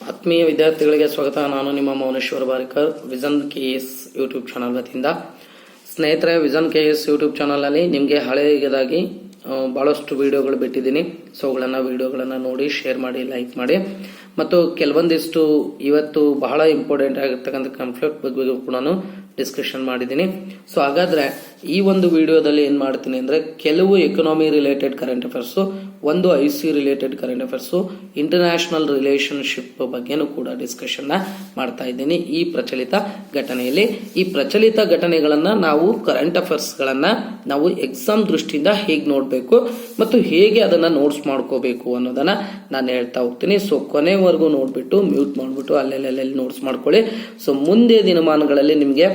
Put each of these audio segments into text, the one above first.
ಆತ್ಮೀಯ ವಿದ್ಯಾರ್ಥಿಗಳಿಗೆ ಸ್ವಾಗತ. ನಾನು ನಿಮ್ಮ Mouneshwara Barikar, vision KS YouTube channel ವತಿಯಿಂದ. ಸ್ನೇಹಿತರೆ, ವಿಷನ್ KS ಯೂಟ್ಯೂಬ್ ಚಾನಲಲ್ಲಿ ನಿಮಗೆ ಹಳೆಯದಾಗಿ ಭಾಳಷ್ಟು ವಿಡಿಯೋಗಳು ಬಿಟ್ಟಿದ್ದೀನಿ. ಸೊ ವಿಡಿಯೋಗಳನ್ನು ನೋಡಿ, ಶೇರ್ ಮಾಡಿ, ಲೈಕ್ ಮಾಡಿ. ಮತ್ತು ಕೆಲವೊಂದಿಷ್ಟು ಇವತ್ತು ಬಹಳ ಇಂಪಾರ್ಟೆಂಟ್ ಆಗಿರ್ತಕ್ಕಂಥ ಕಾನ್ಫ್ಲಿಕ್ಟ್ ಬಗ್ಗೆ ಕೂಡ ಡಿಸ್ಕಷನ್ ಮಾಡಿದ್ದೀನಿ. ಸೊ ಹಾಗಾದ್ರೆ ಈ ಒಂದು ವಿಡಿಯೋದಲ್ಲಿ ಏನ್ ಮಾಡ್ತೀನಿ ಅಂದ್ರೆ, ಕೆಲವು ಎಕನಾಮಿ ರಿಲೇಟೆಡ್ ಕರೆಂಟ್ ಅಫೇರ್ಸ್, ಒಂದು IC related current affairs, international relationship ಬಗ್ಗೆನೂ ಕೂಡ ಡಿಸ್ಕಷನ್ ಮಾಡ್ತಾ ಇದ್ದೀನಿ. ಈ ಪ್ರಚಲಿತ ಘಟನೆಯಲ್ಲಿ ಈ ಪ್ರಚಲಿತ ಘಟನೆಗಳನ್ನ ನಾವು ಕರೆಂಟ್ ಅಫೇರ್ಸ್ ಗಳನ್ನ ನಾವು ಎಕ್ಸಾಮ್ ದೃಷ್ಟಿಯಿಂದ ಹೇಗೆ ನೋಡ್ಬೇಕು ಮತ್ತು ಹೇಗೆ ಅದನ್ನ ನೋಟ್ಸ್ ಮಾಡ್ಕೋಬೇಕು ಅನ್ನೋದನ್ನ ನಾನು ಹೇಳ್ತಾ ಹೋಗ್ತೀನಿ. ಸೊ ಕೊನೆವರೆಗೂ ನೋಡ್ಬಿಟ್ಟು ಮ್ಯೂಟ್ ಮಾಡ್ಬಿಟ್ಟು ಅಲ್ಲೆಲ್ಲೆಲ್ಲಿ ನೋಟ್ಸ್ ಮಾಡ್ಕೊಳ್ಳಿ. ಸೊ ಮುಂದೆ ದಿನಮಾನಗಳಲ್ಲಿ ನಿಮಗೆ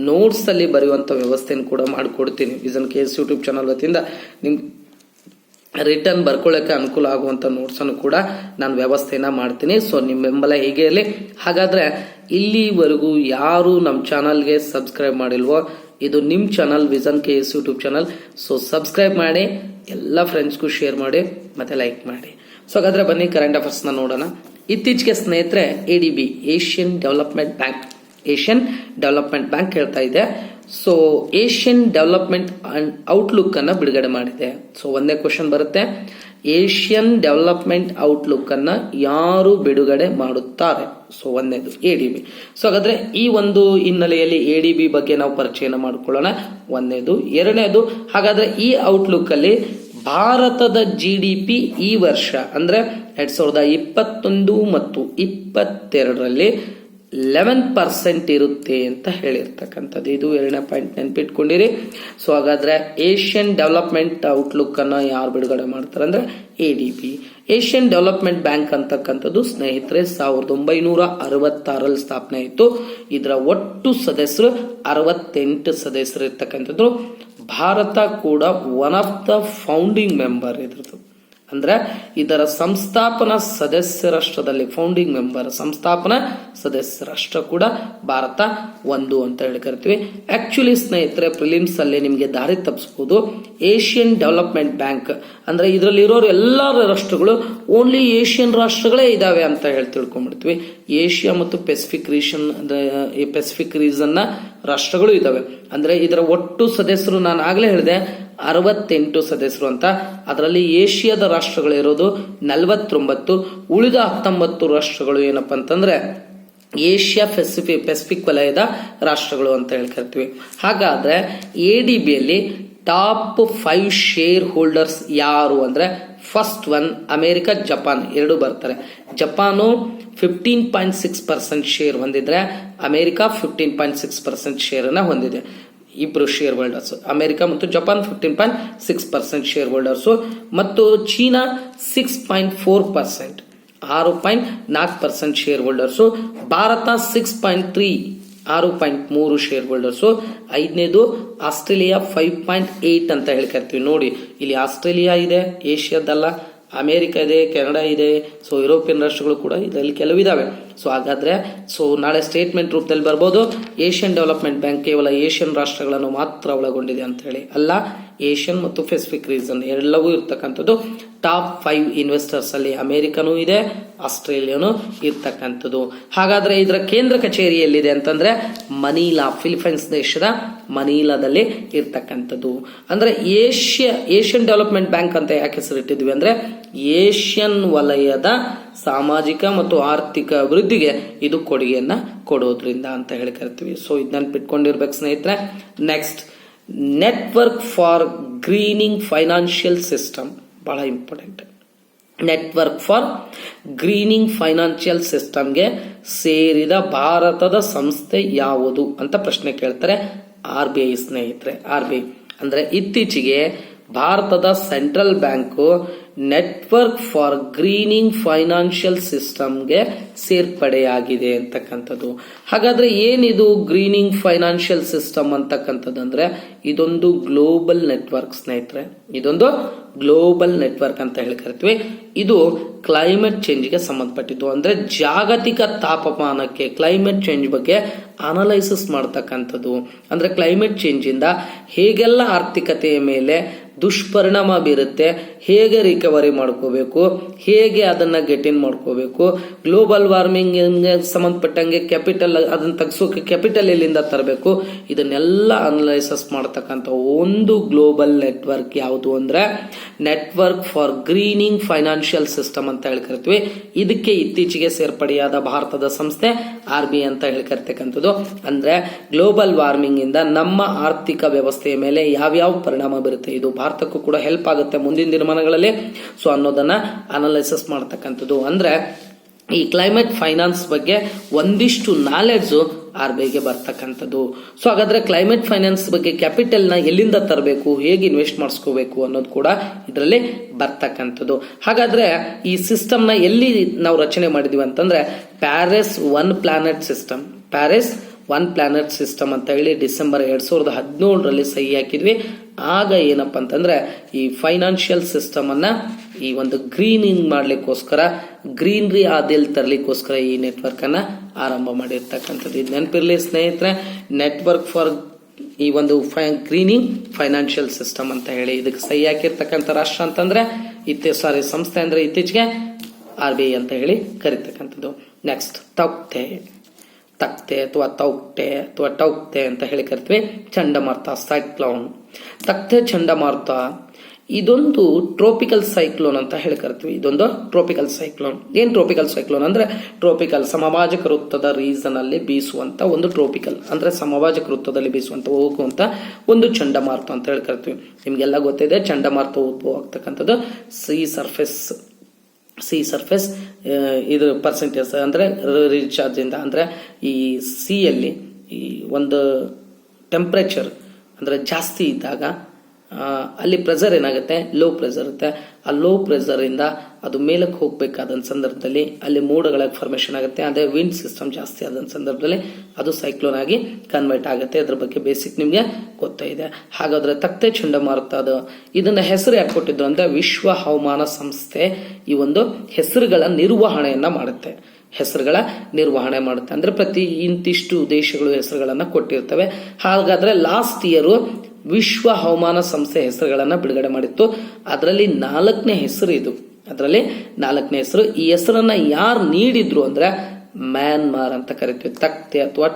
ನೋಟ್ಸ್ ಅಲ್ಲಿ ಬರೆಯುವಂತ ವ್ಯವಸ್ಥೆಯನ್ನು ಕೂಡ ಮಾಡಿಕೊಡ್ತೀನಿ. ವಿಷನ್ KS ಯೂಟ್ಯೂಬ್ ಚಾನಲ್ ವತಿಯಿಂದ ನಿಮ್ಗೆ ರಿಟರ್ನ್ ಬರ್ಕೊಳ್ಳಕ್ಕೆ ಅನುಕೂಲ ಆಗುವಂತ ನೋಟ್ಸ್ ಅನ್ನು ಕೂಡ ನಾನು ವ್ಯವಸ್ಥೆಯನ್ನ ಮಾಡ್ತೀನಿ. ಸೊ ನಿಮ್ಮ ಬೆಂಬಲ ಹೇಗೆ ಇರಲಿ. ಹಾಗಾದ್ರೆ ಇಲ್ಲಿವರೆಗೂ ಯಾರು ನಮ್ಮ ಚಾನಲ್ಗೆ ಸಬ್ಸ್ಕ್ರೈಬ್ ಮಾಡಿಲ್ವೋ, ಇದು ನಿಮ್ಮ channel vision KS YouTube channel. So subscribe ಮಾಡಿ, ಎಲ್ಲ ಫ್ರೆಂಡ್ಸ್ಗೂ ಶೇರ್ ಮಾಡಿ ಮತ್ತೆ ಲೈಕ್ ಮಾಡಿ. ಸೊ ಹಾಗಾದ್ರೆ ಬನ್ನಿ ಕರೆಂಟ್ ಅಫೇರ್ಸ್ ನ ನೋಡೋಣ. ಇತ್ತೀಚೆಗೆ ಸ್ನೇಹಿತರೆ, ADB ಏಷ್ಯನ್ ಡೆವಲಪ್ಮೆಂಟ್ ಬ್ಯಾಂಕ್ ಹೇಳ್ತಾ ಇದೆ. So Asian development and outlook ಅನ್ನ ಬಿಡುಗಡೆ ಮಾಡಿದೆ. ಸೊ ಒಂದೇ ಕ್ವಶನ್ ಬರುತ್ತೆ, ಏಷ್ಯನ್ ಡೆವಲಪ್ಮೆಂಟ್ ಔಟ್ಲುಕ್ ಅನ್ನ ಯಾರು ಬಿಡುಗಡೆ ಮಾಡುತ್ತಾರೆ? So ಒಂದೇದು ADB. ಸೊ ಹಾಗಾದ್ರೆ ಈ ಒಂದು ಹಿನ್ನೆಲೆಯಲ್ಲಿ ADB ಬಗ್ಗೆ ನಾವು ಪರಿಚಯನ ಮಾಡ್ಕೊಳ್ಳೋಣ. ಒಂದೇದು. ಎರಡನೇದು, ಹಾಗಾದ್ರೆ ಈ ಔಟ್ಲುಕ್ ಅಲ್ಲಿ ಭಾರತದ GDP ಈ ವರ್ಷ ಅಂದ್ರೆ 2021 ಮತ್ತು 2022ರಲ್ಲಿ 11% ಇರುತ್ತೆ ಅಂತ ಹೇಳಿರ್ತಕ್ಕಂಥದ್ದು. ಇದು ಎರಡನೇ ಪಾಯಿಂಟ್ ನೆನ್ಪಿಟ್ಕೊಂಡಿರಿ. ಸೊ ಹಾಗಾದ್ರೆ ಏಷ್ಯನ್ ಡೆವಲಪ್ಮೆಂಟ್ ಔಟ್ಲುಕ್ ಅನ್ನ ಯಾರು ಬಿಡುಗಡೆ ಮಾಡ್ತಾರೆ ಅಂದ್ರೆ ADB. ಏಷ್ಯನ್ ಡೆವಲಪ್ಮೆಂಟ್ ಬ್ಯಾಂಕ್ ಅಂತಕ್ಕಂಥದ್ದು ಸ್ನೇಹಿತರೆ 1966ರಲ್ಲಿ ಸ್ಥಾಪನೆ ಆಯಿತು. ಇದರ ಒಟ್ಟು ಸದಸ್ಯರು 68 ಸದಸ್ಯರು ಇರ್ತಕ್ಕಂಥದ್ದು. ಭಾರತ ಕೂಡ one of the founding member ಇದ್ರದ್ದು. ಅಂದ್ರೆ ಇದರ ಸಂಸ್ಥಾಪನಾ ಸದಸ್ಯ ರಾಷ್ಟ್ರದಲ್ಲಿ ಫೌಂಡಿಂಗ್ ಮೆಂಬರ್, ಸಂಸ್ಥಾಪನಾ ಸದಸ್ಯ ರಾಷ್ಟ್ರ ಕೂಡ ಭಾರತ ಒಂದು ಅಂತ ಹೇಳಿ ಕರಿತೀವಿ. ಆಕ್ಚುಲಿ ಸ್ನೇಹಿತರೆ, ಪ್ರಿಲಿಮ್ಸ್ ಅಲ್ಲಿ ನಿಮಗೆ ದಾರಿ ತಪ್ಪಿಸಬಹುದು. ಏಷ್ಯನ್ ಡೆವಲಪ್ಮೆಂಟ್ ಬ್ಯಾಂಕ್ ಅಂದ್ರೆ ಇದರಲ್ಲಿ ಇರೋರು ಎಲ್ಲ ರಾಷ್ಟ್ರಗಳು ಓನ್ಲಿ ಏಷ್ಯನ್ ರಾಷ್ಟ್ರಗಳೇ ಇದಾವೆ ಅಂತ ಹೇಳಿ ತಿಳ್ಕೊಂಡ್ಬಿಡ್ತೀವಿ. ಏಷ್ಯಾ ಮತ್ತು ಪೆಸಿಫಿಕ್ ರೀಜನ್ ಅಂದ್ರೆ ಈ ಪೆಸಿಫಿಕ್ ರೀಜನ್ ನ ರಾಷ್ಟ್ರಗಳು ಇದಾವೆ. ಅಂದ್ರೆ ಇದರ ಒಟ್ಟು ಸದಸ್ಯರು ನಾನು ಆಗ್ಲೇ ಹೇಳಿದೆ 68 ಸದಸ್ಯರು ಅಂತ. ಅದರಲ್ಲಿ ಏಷ್ಯಾದ ರಾಷ್ಟ್ರಗಳು ಇರೋದು 49, ಉಳಿದ 19 ರಾಷ್ಟ್ರಗಳು ಏನಪ್ಪಾ ಅಂತಂದ್ರೆ ಏಷ್ಯಾ ಪೆಸಿಫಿಕ್ ವಲಯದ ರಾಷ್ಟ್ರಗಳು ಅಂತ ಹೇಳ್ಕರ್ತೀವಿ. ಹಾಗಾದ್ರೆ ADB ಯಲ್ಲಿ ಟಾಪ್ 5 ಶೇರ್ ಹೋಲ್ಡರ್ಸ್ ಯಾರು ಅಂದ್ರೆ, ಫಸ್ಟ್ ಒನ್ ಅಮೆರಿಕ, ಜಪಾನ್ ಎರಡು ಬರ್ತಾರೆ. ಜಪಾನು 15.6% ಶೇರ್ ಹೊಂದಿದ್ರೆ ಅಮೆರಿಕ 15.6% ಶೇರ್ ಅನ್ನ ಹೊಂದಿದೆ. ಇಬ್ರು ಶೇರ್ ಹೋಲ್ಡರ್ಸ್, ಅಮೆರಿಕ ಮತ್ತು ಜಪಾನ್ 15.6% ಶೇರ್ ಹೋಲ್ಡರ್ಸ್. ಮತ್ತು China 6.4%, 6.4% share holders. Bharat 6.3, 6.3 share holders. ಐದನೇದು ಆಸ್ಟ್ರೇಲಿಯಾ 5.8 ಅಂತ ಹೇಳ್ಕರ್ತೀವಿ. ನೋಡಿ, ಇಲ್ಲಿ ಆಸ್ಟ್ರೇಲಿಯಾ ಇದೆ, ಏಷ್ಯಾದಲ್ಲ. ಅಮೆರಿಕ ಇದೆ, ಕೆನಡಾ ಇದೆ. ಸೊ ಯುರೋಪಿಯನ್ ರಾಷ್ಟ್ರಗಳು ಕೂಡ ಇದರಲ್ಲಿ ಕೆಲವಿದಾವೆ. ಸೊ ಹಾಗಾದ್ರೆ ನಾಳೆ ಸ್ಟೇಟ್ಮೆಂಟ್ ರೂಪದಲ್ಲಿ ಬರ್ಬೋದು, ಏಷ್ಯನ್ ಡೆವಲಪ್ಮೆಂಟ್ ಬ್ಯಾಂಕ್ ಕೇವಲ ಏಷ್ಯನ್ ರಾಷ್ಟ್ರಗಳನ್ನು ಮಾತ್ರ ಒಳಗೊಂಡಿದೆ ಅಂತ ಹೇಳಿ. ಅಲ್ಲ, ಏಷ್ಯನ್ ಮತ್ತು ಪೆಸಿಫಿಕ್ ರೀಜನ್ ಎಲ್ಲವೂ ಇರ್ತಕ್ಕಂಥದ್ದು. ಟಾಪ್ 5 ಇನ್ವೆಸ್ಟರ್ಸ್ ಅಲ್ಲಿ ಅಮೆರಿಕನೂ ಇದೆ, ಆಸ್ಟ್ರೇಲಿಯಾನು ಇರ್ತಕ್ಕಂಥದ್ದು. ಹಾಗಾದ್ರೆ ಇದರ ಕೇಂದ್ರ ಕಚೇರಿ ಎಲ್ಲಿದೆ ಅಂತಂದ್ರೆ ಮನೀಲಾ, ಫಿಲಿಪೈನ್ಸ್ ದೇಶದ ಮನೀಲಾದಲ್ಲಿ ಇರ್ತಕ್ಕಂಥದ್ದು. ಅಂದ್ರೆ ಏಷ್ಯನ್ ಡೆವಲಪ್ಮೆಂಟ್ ಬ್ಯಾಂಕ್ ಅಂತ ಯಾಕೆ ಹೆಸರಿಟ್ಟಿದ್ವಿ ಅಂದ್ರೆ, ಏಷ್ಯನ್ ವಲಯದ ಸಾಮಾಜಿಕ ಮತ್ತು ಆರ್ಥಿಕ ಅಭಿವೃದ್ಧಿಗೆ ಇದು ಕೊಡುಗೆಯನ್ನ ಕೊಡೋದ್ರಿಂದ ಅಂತ ಹೇಳಿ ಕರಿತೀವಿ. ಸೊ ಇದನ್ನ ಬಿಟ್ಕೊಂಡಿರ್ಬೇಕು ಸ್ನೇಹಿತರೆ. Next, network for greening financial system, ಬಹಳ important. Network for greening financial ಸಿಸ್ಟಮ್ಗೆ ಸೇರಿದ ಭಾರತದ ಸಂಸ್ಥೆ ಯಾವುದು ಅಂತ ಪ್ರಶ್ನೆ ಕೇಳ್ತಾರೆ. RBI ಸ್ನೇಹಿತರೆ. RBI ಅಂದ್ರೆ ಇತ್ತೀಚೆಗೆ ಭಾರತದ central bank network for greening financial ಸಿಸ್ಟಮ್ಗೆ ಸೇರ್ಪಡೆಯಾಗಿದೆ ಅಂತಕ್ಕಂಥದ್ದು. ಹಾಗಾದ್ರೆ ಏನಿದು ಗ್ರೀನಿಂಗ್ ಫೈನಾನ್ಷಿಯಲ್ ಸಿಸ್ಟಮ್ ಅಂತಕ್ಕಂಥದ್ದು ಅಂದ್ರೆ, ಇದೊಂದು ಗ್ಲೋಬಲ್ ನೆಟ್ವರ್ಕ್ ಸ್ನೇಹಿತರೆ. ಇದೊಂದು ಗ್ಲೋಬಲ್ ನೆಟ್ವರ್ಕ್ ಅಂತ ಹೇಳಿ ಕರಿತೀವಿ. ಇದು ಕ್ಲೈಮೇಟ್ ಚೇಂಜ್ಗೆ ಸಂಬಂಧಪಟ್ಟಿದ್ದು. ಅಂದ್ರೆ ಜಾಗತಿಕ ತಾಪಮಾನಕ್ಕೆ, ಕ್ಲೈಮೇಟ್ ಚೇಂಜ್ ಬಗ್ಗೆ ಅನಲೈಸಿಸ್ ಮಾಡ್ತಕ್ಕಂಥದ್ದು. ಅಂದ್ರೆ ಕ್ಲೈಮೇಟ್ ಚೇಂಜ್ ಇಂದ ಹೇಗೆಲ್ಲ ಆರ್ಥಿಕತೆಯ ಮೇಲೆ ದುಷ್ಪರಿಣಾಮ ಬೀರುತ್ತೆ, ಹೇಗೆ ರಿಕವರಿ ಮಾಡ್ಕೋಬೇಕು, ಹೇಗೆ ಅದನ್ನ ಗೆಟ್ ಇನ್ ಮಾಡ್ಕೋಬೇಕು, ಗ್ಲೋಬಲ್ ವಾರ್ಮಿಂಗ್ ಸಂಬಂಧಪಟ್ಟಂಗೆ ಕ್ಯಾಪಿಟಲ್ ಅದನ್ನ ತಗ್ಸೋಕೆ ಕ್ಯಾಪಿಟಲ್ ಎಲ್ಲಿಂದ ತರಬೇಕು, ಇದನ್ನೆಲ್ಲ ಅನಲೈಸಸ್ ಮಾಡತಕ್ಕಂಥ ಒಂದು ಗ್ಲೋಬಲ್ ನೆಟ್ವರ್ಕ್ ಯಾವುದು ಅಂದ್ರೆ network for greening financial system ಅಂತ ಹೇಳಿ ಕರಿತೀವಿ. ಇದಕ್ಕೆ ಇತ್ತೀಚೆಗೆ ಸೇರ್ಪಡೆಯಾದ ಭಾರತದ ಸಂಸ್ಥೆ RBI ಅಂತ ಹೇಳಿ ಕರಿತಕ್ಕಂಥದ್ದು. ಅಂದ್ರೆ ಗ್ಲೋಬಲ್ ವಾರ್ಮಿಂಗ್ ಇಂದ ನಮ್ಮ ಆರ್ಥಿಕ ವ್ಯವಸ್ಥೆಯ ಮೇಲೆ ಯಾವ್ಯಾವ ಪರಿಣಾಮ ಬೀರುತ್ತೆ, ಇದು ಭಾರತಕ್ಕೂ ಕೂಡ ಹೆಲ್ಪ್ ಆಗುತ್ತೆ ಮುಂದಿನ ದಿನಮಾನಗಳಲ್ಲಿ ಸೊ ಅನ್ನೋದನ್ನ ಅನಲೈಸಸ್ ಮಾಡತಕ್ಕಂಥದ್ದು. ಅಂದ್ರೆ ಈ ಕ್ಲೈಮೇಟ್ ಫೈನಾನ್ಸ್ ಬಗ್ಗೆ ಒಂದಿಷ್ಟು ನಾಲೆಡ್ಜ್ RBIಗೆ ಬರ್ತಕ್ಕಂಥದ್ದು. ಸೊ ಹಾಗಾದ್ರೆ ಕ್ಲೈಮೇಟ್ ಫೈನಾನ್ಸ್ ಬಗ್ಗೆ ಕ್ಯಾಪಿಟಲ್ ನ ಎಲ್ಲಿಂದ ತರಬೇಕು, ಹೇಗೆ ಇನ್ವೆಸ್ಟ್ ಮಾಡಿಸ್ಕೋಬೇಕು ಅನ್ನೋದು ಕೂಡ ಇದರಲ್ಲಿ ಬರ್ತಕ್ಕಂಥದ್ದು. ಹಾಗಾದ್ರೆ ಈ ಸಿಸ್ಟಮ್ ನ ಎಲ್ಲಿ ನಾವು ರಚನೆ ಮಾಡಿದೀವಿ ಅಂತಂದ್ರೆ ಪ್ಯಾರಿಸ್ ಒನ್ ಪ್ಲಾನೆಟ್ ಸಿಸ್ಟಮ್ ಅಂತ ಹೇಳಿ ಡಿಸೆಂಬರ್ 2017 ಸಹಿ ಹಾಕಿದ್ವಿ. ಆಗ ಏನಪ್ಪಾ ಅಂತಂದ್ರೆ ಈ ಫೈನಾನ್ಷಿಯಲ್ ಸಿಸ್ಟಮ್ ಅನ್ನ ಈ ಒಂದು ಗ್ರೀನಿಂಗ್ ಮಾಡ್ಲಿಕ್ಕೋಸ್ಕರ, ಗ್ರೀನರಿ ಆದಿಲ್ ತರ್ಲಿಕ್ಕೋಸ್ಕರ ಈ ನೆಟ್ವರ್ಕ್ ಅನ್ನ ಆರಂಭ ಮಾಡಿರ್ತಕ್ಕಂಥದ್ದು. ಇದು ನೆನಪಿರ್ಲಿ ಸ್ನೇಹಿತರೆ, ನೆಟ್ವರ್ಕ್ ಫಾರ್ ಈ ಒಂದು ಗ್ರೀನಿಂಗ್ ಫೈನಾನ್ಷಿಯಲ್ ಸಿಸ್ಟಮ್ ಅಂತ ಹೇಳಿ ಇದಕ್ಕೆ ಸಹಿ ಹಾಕಿರ್ತಕ್ಕಂಥ ರಾಷ್ಟ್ರ ಅಂತಂದ್ರೆ ಸಂಸ್ಥೆ ಅಂದ್ರೆ ಇತ್ತೀಚೆಗೆ RBI ಅಂತ ಹೇಳಿ ಕರಿತಕ್ಕಂಥದ್ದು. ನೆಕ್ಸ್ಟ್ ತಕ್ತೆ ಅಥವಾ ಟೌಕ್ತೆ ಅಂತ ಹೇಳಿ ಕರಿತೀವಿ. ಚಂಡಮಾರುತ, ಸೈಕ್ಲೋನ್. ತಕ್ತೆ ಚಂಡಮಾರುತ ಇದೊಂದು ಟ್ರೋಪಿಕಲ್ ಸೈಕ್ಲೋನ್ ಅಂತ ಹೇಳಿ ಕರಿತೀವಿ. ಇದೊಂದು ಟ್ರೋಪಿಕಲ್ ಸೈಕ್ಲೋನ್. ಏನ್ ಟ್ರೋಪಿಕಲ್ ಸೈಕ್ಲೋನ್ ಅಂದ್ರೆ ಟ್ರೋಪಿಕಲ್ ಸಮಭಾಜಕ ವೃತ್ತದ ರೀಸನ್ ಅಲ್ಲಿ ಬೀಸುವಂತ ಒಂದು ಟ್ರೋಪಿಕಲ್ ಅಂದ್ರೆ ಸಮಭಾಜಕ ವೃತ್ತದಲ್ಲಿ ಬೀಸುವಂತ ಹೋಗುವಂತ ಒಂದು ಚಂಡಮಾರುತ ಅಂತ ಹೇಳಿ ಕರಿತೀವಿ. ನಿಮ್ಗೆಲ್ಲ ಗೊತ್ತಿದೆ ಚಂಡಮಾರುತ ಉದ್ಭವ ಆಗ್ತಕ್ಕಂಥದ್ದು ಸಿ ಸರ್ಫೇಸ್ ಇದು ಪರ್ಸೆಂಟೇಜ್ ಅಂದ್ರೆ ರೀಚಾರ್ಜ್ ಇಂದ, ಅಂದ್ರೆ ಈ ಸಿಯಲ್ಲಿ ಈ ಒಂದು ಟೆಂಪರೇಚರ್ ಅಂದ್ರೆ ಜಾಸ್ತಿ ಇದ್ದಾಗ ಅಲ್ಲಿ ಪ್ರೆಷರ್ ಏನಾಗುತ್ತೆ, ಲೋ ಪ್ರೆಷರ್ ಇರುತ್ತೆ. ಆ ಲೋ ಪ್ರೆಷರ್ ಇಂದ ಅದು ಮೇಲಕ್ಕೆ ಹೋಗ್ಬೇಕಾದ ಸಂದರ್ಭದಲ್ಲಿ ಅಲ್ಲಿ ಮೋಡಗಳ ಫಾರ್ಮೇಶನ್ ಆಗುತ್ತೆ. ಅದೇ ವಿಂಡ್ ಸಿಸ್ಟಮ್ ಜಾಸ್ತಿ ಆದ ಸಂದರ್ಭದಲ್ಲಿ ಅದು ಸೈಕ್ಲೋನ್ ಆಗಿ ಕನ್ವರ್ಟ್ ಆಗುತ್ತೆ. ಅದ್ರ ಬಗ್ಗೆ ಬೇಸಿಕ್ ನಿಮ್ಗೆ ಗೊತ್ತಿದೆ. ಹಾಗಾದ್ರೆ ತಕ್ತೆ ಚಂಡಮಾರುತ ಇದನ್ನ ಹೆಸರು ಯಾಕೆ ಕೊಟ್ಟಿದ್ರು ಅಂದ್ರೆ ವಿಶ್ವ ಹವಾಮಾನ ಸಂಸ್ಥೆ ಈ ಒಂದು ಹೆಸರುಗಳ ನಿರ್ವಹಣೆಯನ್ನ ಮಾಡುತ್ತೆ. ಅಂದ್ರೆ ಪ್ರತಿ ಇಂತಿಷ್ಟು ದೇಶಗಳು ಹೆಸರುಗಳನ್ನ ಕೊಟ್ಟಿರ್ತವೆ. ಹಾಗಾದ್ರೆ ಲಾಸ್ಟ್ ಇಯರ್ ವಿಶ್ವ ಹವಾಮಾನ ಸಂಸ್ಥೆ ಹೆಸರುಗಳನ್ನ ಬಿಡುಗಡೆ ಮಾಡಿತ್ತು. ಅದರಲ್ಲಿ 4ನೇ ಹೆಸರು ಇದು. ಈ ಹೆಸರನ್ನ ಯಾರು ನೀಡಿದ್ರು ಅಂದ್ರೆ ಮ್ಯಾನ್ಮಾರ್ ಅಂತ ಕರಿತೀವಿ. ತಕ್ತೆ ಅಥವಾ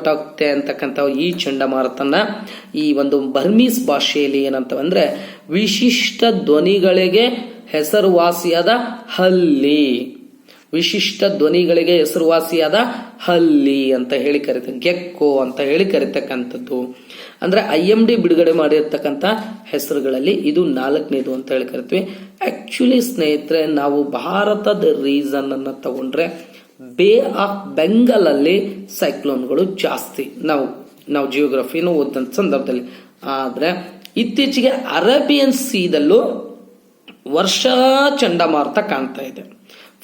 ಟೌಕ್ತೆ ಅಂತಕ್ಕಂಥ ಈ ಚಂಡಮಾರುತನ ಈ ಒಂದು ಬರ್ಮೀಸ್ ಭಾಷೆಯಲ್ಲಿ ಏನಂತಂದ್ರೆ ವಿಶಿಷ್ಟ ಧ್ವನಿಗಳಿಗೆ ಹೆಸರುವಾಸಿಯಾದ ಹಲ್ಲಿ ಅಂತ ಹೇಳಿ ಕರಿತೀವಿ. ಗೆಕ್ಕೋ ಅಂತ ಹೇಳಿ ಕರಿತಕ್ಕಂಥದ್ದು. ಅಂದ್ರೆ IMD ಬಿಡುಗಡೆ ಮಾಡಿರ್ತಕ್ಕಂಥ ಹೆಸರುಗಳಲ್ಲಿ ಇದು 4ನೇದು ಅಂತ ಹೇಳಿ ಕರಿತೀವಿ. ಆಕ್ಚುಲಿ ಸ್ನೇಹಿತರೆ, ನಾವು ಭಾರತದ ರೀಸನ್ ಅನ್ನ ತಗೊಂಡ್ರೆ ಬೇ ಆಫ್ ಬೆಂಗಾಲ್ ಅಲ್ಲಿ ಸೈಕ್ಲೋನ್ಗಳು ಜಾಸ್ತಿ ನಾವು ಜಿಯೋಗ್ರಫಿನ ಓದಂತ ಸಂದರ್ಭದಲ್ಲಿ. ಆದ್ರೆ ಇತ್ತೀಚೆಗೆ ಅರೇಬಿಯನ್ ಸೀದಲ್ಲೂ ವರ್ಷಾ ಚಂಡಮಾರುತ ಕಾಣ್ತಾ ಇದೆ.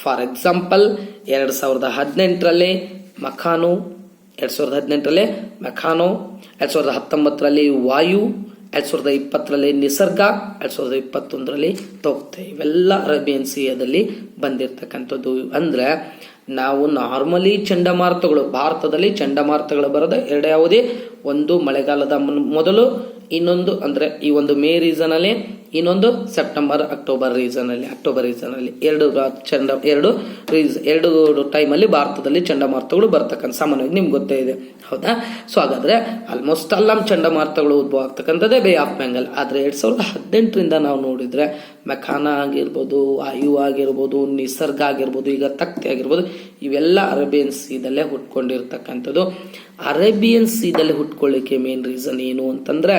ಫಾರ್ ಎಕ್ಸಾಂಪಲ್ 2018ರಲ್ಲಿ ಮಖಾನೋ, 2019ರಲ್ಲಿ ವಾಯು, 2020ರಲ್ಲಿ ನಿಸರ್ಗ, 2021ರಲ್ಲಿ ತೌಕ್ತೆ. ಇವೆಲ್ಲ ಅರೇಬಿಯನ್ ಸೀದಲ್ಲಿ ಬಂದಿರತಕ್ಕಂಥದ್ದು. ಅಂದ್ರೆ ನಾವು ನಾರ್ಮಲಿ ಚಂಡಮಾರುತಗಳು ಭಾರತದಲ್ಲಿ ಚಂಡಮಾರುತಗಳು ಬರೋದು ಯಾವುದೇ ಒಂದು ಮಳೆಗಾಲದ ಮೊದಲು, ಇನ್ನೊಂದು ಅಂದ್ರೆ ಈ ಒಂದು ಮೇ ರೀಸನ್ ಅಲ್ಲಿ, ಇನ್ನೊಂದು ಸೆಪ್ಟೆಂಬರ್ ಅಕ್ಟೋಬರ್ ರೀಸನ್ ಅಲ್ಲಿ ಎರಡು ಟೈಮ್ ಅಲ್ಲಿ ಭಾರತದಲ್ಲಿ ಚಂಡಮಾರುತಗಳು ಬರ್ತಕ್ಕಂಥ ಸಾಮಾನ್ಯವಾಗಿ ನಿಮ್ಗೆ ಗೊತ್ತೇ ಇದೆ, ಹೌದಾ? ಸೊ ಹಾಗಾದ್ರೆ ಆಲ್ಮೋಸ್ಟ್ ಅಲ್ಲ ಚಂಡಮಾರುತಗಳು ಉದ್ಭವ ಆಗ್ತಕ್ಕಂಥದ್ದೇ ಬೇ ಆಫ್ ಬೆಂಗಾಲ್. ಆದ್ರೆ 2018ರಿಂದ ನಾವು ನೋಡಿದ್ರೆ ಮೆಖಾನ ಆಗಿರ್ಬೋದು, ವಾಯು ಆಗಿರ್ಬೋದು, ನಿಸರ್ಗ ಆಗಿರ್ಬೋದು, ಈಗ ತಕ್ತೆ ಆಗಿರ್ಬೋದು, ಇವೆಲ್ಲ ಅರೇಬಿಯನ್ ಸೀದಲ್ಲೇ ಹುಟ್ಕೊಂಡಿರ್ತಕ್ಕಂಥದ್ದು. ಅರೇಬಿಯನ್ ಸೀದಲ್ಲಿ ಹುಟ್ಕೊಳ್ಳಿಕ್ಕೆ ಮೇನ್ ರೀಸನ್ ಏನು ಅಂತಂದ್ರೆ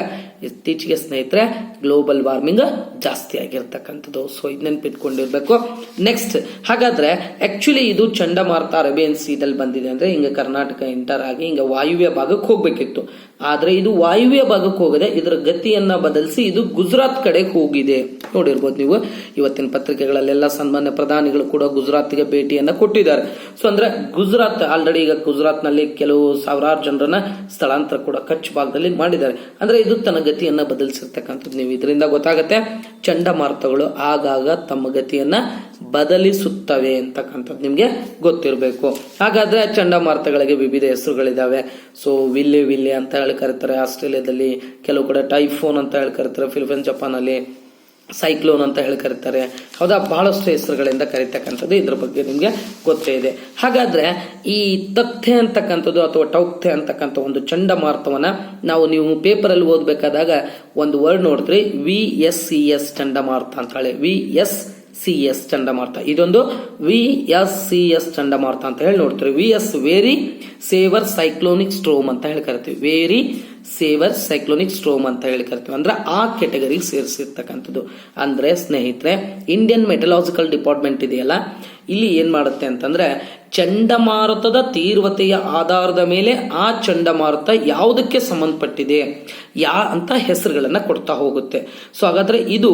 ಇತ್ತೀಚೆಗೆ ಸ್ನೇಹಿತರೆ ಗ್ಲೋಬಲ್ ವಾರ್ಮಿಂಗ್ ಜಾಸ್ತಿ ಆಗಿರ್ತಕ್ಕಂಥದ್ದು. ಸೊ ಇದು ನೆನ್ಪಿಟ್ಕೊಂಡಿರ್ಬೇಕು. ನೆಕ್ಸ್ಟ್, ಹಾಗಾದ್ರೆ ಆಕ್ಚುಲಿ ಇದು ಚಂಡಮಾರುತ ಅರೇಬಿಯನ್ ಸೀದಲ್ಲಿ ಬಂದಿದೆ ಅಂದ್ರೆ ಹಿಂಗ ಕರ್ನಾಟಕ ಎಂಟರ್ ಆಗಿ ಹಿಂಗ ವಾಯುವ್ಯ ಭಾಗಕ್ಕೆ ಹೋಗ್ಬೇಕಿತ್ತು. ಆದ್ರೆ ಇದು ವಾಯುವ್ಯ ಭಾಗಕ್ಕೆ ಹೋಗದೆ ಇದರ ಗತಿಯನ್ನ ಬದಲಿಸಿ ಇದು ಗುಜರಾತ್ ಕಡೆಗೆ ಹೋಗಿದೆ. ನೋಡಿರ್ಬೋದು ನೀವು ಇವತ್ತಿನ ಪತ್ರಿಕೆಗಳಲ್ಲೆಲ್ಲ ಸನ್ಮಾನ್ಯ ಪ್ರಧಾನಿಗಳು ಕೂಡ ಗುಜರಾತ್ಗೆ ಭೇಟಿಯನ್ನ ಕೊಟ್ಟಿದ್ದಾರೆ. ಸೊ ಅಂದ್ರೆ ಗುಜರಾತ್ ಆಲ್ರೆಡಿ ಈಗ ಗುಜರಾತ್ ನಲ್ಲಿ ಕೆಲವು ಸಾವಿರಾರು ಜನರನ್ನ ಸ್ಥಳಾಂತರ ಕೂಡ ಕಚ್ ಭಾಗದಲ್ಲಿ ಮಾಡಿದ್ದಾರೆ. ಅಂದ್ರೆ ಇದು ತನ್ನ ಗತಿಯನ್ನ ಬದಲಿಸಿರ್ತಕ್ಕಂಥದ್ದು. ನೀವು ಇದರಿಂದ ಗೊತ್ತಾಗತ್ತೆ ಚಂಡಮಾರುತಗಳು ಆಗಾಗ ತಮ್ಮ ಗತಿಯನ್ನ ಬದಲಿಸುತ್ತವೆ ಅಂತಕ್ಕಂಥದ್ದು ನಿಮ್ಗೆ ಗೊತ್ತಿರಬೇಕು. ಹಾಗಾದ್ರೆ ಚಂಡಮಾರುತಗಳಿಗೆ ವಿವಿಧ ಹೆಸರುಗಳಿದಾವೆ. ಸೊ ವಿಲ್ಲೆ ಅಂತ ಹೇಳಿ ಕರೀತಾರೆ ಆಸ್ಟ್ರೇಲಿಯಾದಲ್ಲಿ, ಕೆಲವು ಕಡೆ ಟೈಫೋನ್ ಅಂತ ಹೇಳಿ ಕರೀತಾರೆ ಫಿಲಿಪೈನ್ಸ್, ಜಪಾನ್ ಅಲ್ಲಿ, ಸೈಕ್ಲೋನ್ ಅಂತ ಹೇಳಿ ಕರೀತಾರೆ. ಹೌದಾ, ಬಹಳಷ್ಟು ಹೆಸರುಗಳಿಂದ ಕರೀತಕ್ಕಂಥದ್ದು, ಇದ್ರ ಬಗ್ಗೆ ನಿಮಗೆ ಗೊತ್ತೇ ಇದೆ. ಹಾಗಾದ್ರೆ ಈ ತಥ್ಯ ಅಂತಕ್ಕಂಥದ್ದು ಅಥವಾ ಟೌಕ್ಥೆ ಅಂತಕ್ಕಂಥ ಒಂದು ಚಂಡಮಾರುತವನ್ನ ನೀವು ಪೇಪರಲ್ಲಿ ಓದಬೇಕಾದಾಗ ಒಂದು ವರ್ಡ್ ನೋಡಿದ್ರಿ, VSCS ಚಂಡಮಾರುತ ಅಂತ ಹೇಳಿ. VSCS ಚಂಡಮಾರುತ, ಇದೊಂದು VSCS ಚಂಡಮಾರುತ ಅಂತ ಹೇಳಿ ನೋಡ್ತೀವಿ. VS very saver cyclonic storm ಅಂತ ಹೇಳಿ ಕರಿತೀವಿ. ವೆರಿ ಸೇವರ್ ಸೈಕ್ಲೋನಿಕ್ ಸ್ಟ್ರೋಮ್ ಅಂತ ಹೇಳಿ ಕರಿತೀವಿ. ಅಂದ್ರೆ ಆ ಕೆಟಗರಿಗೆ ಸೇರಿಸಿರ್ತಕ್ಕಂಥದ್ದು. ಅಂದ್ರೆ ಸ್ನೇಹಿತರೆ, ಇಂಡಿಯನ್ ಮೆಟಲಾಜಿಕಲ್ ಡಿಪಾರ್ಟ್ಮೆಂಟ್ ಇದೆಯಲ್ಲ, ಇಲ್ಲಿ ಏನ್ ಮಾಡುತ್ತೆ ಅಂತಂದ್ರೆ ಚಂಡಮಾರುತದ ತೀವ್ರತೆಯ ಆಧಾರದ ಮೇಲೆ ಆ ಚಂಡಮಾರುತ ಯಾವುದಕ್ಕೆ ಸಂಬಂಧಪಟ್ಟಿದೆ ಅಂತ ಹೆಸರುಗಳನ್ನ ಕೊಡ್ತಾ ಹೋಗುತ್ತೆ. ಸೊ ಹಾಗಾದ್ರೆ ಇದು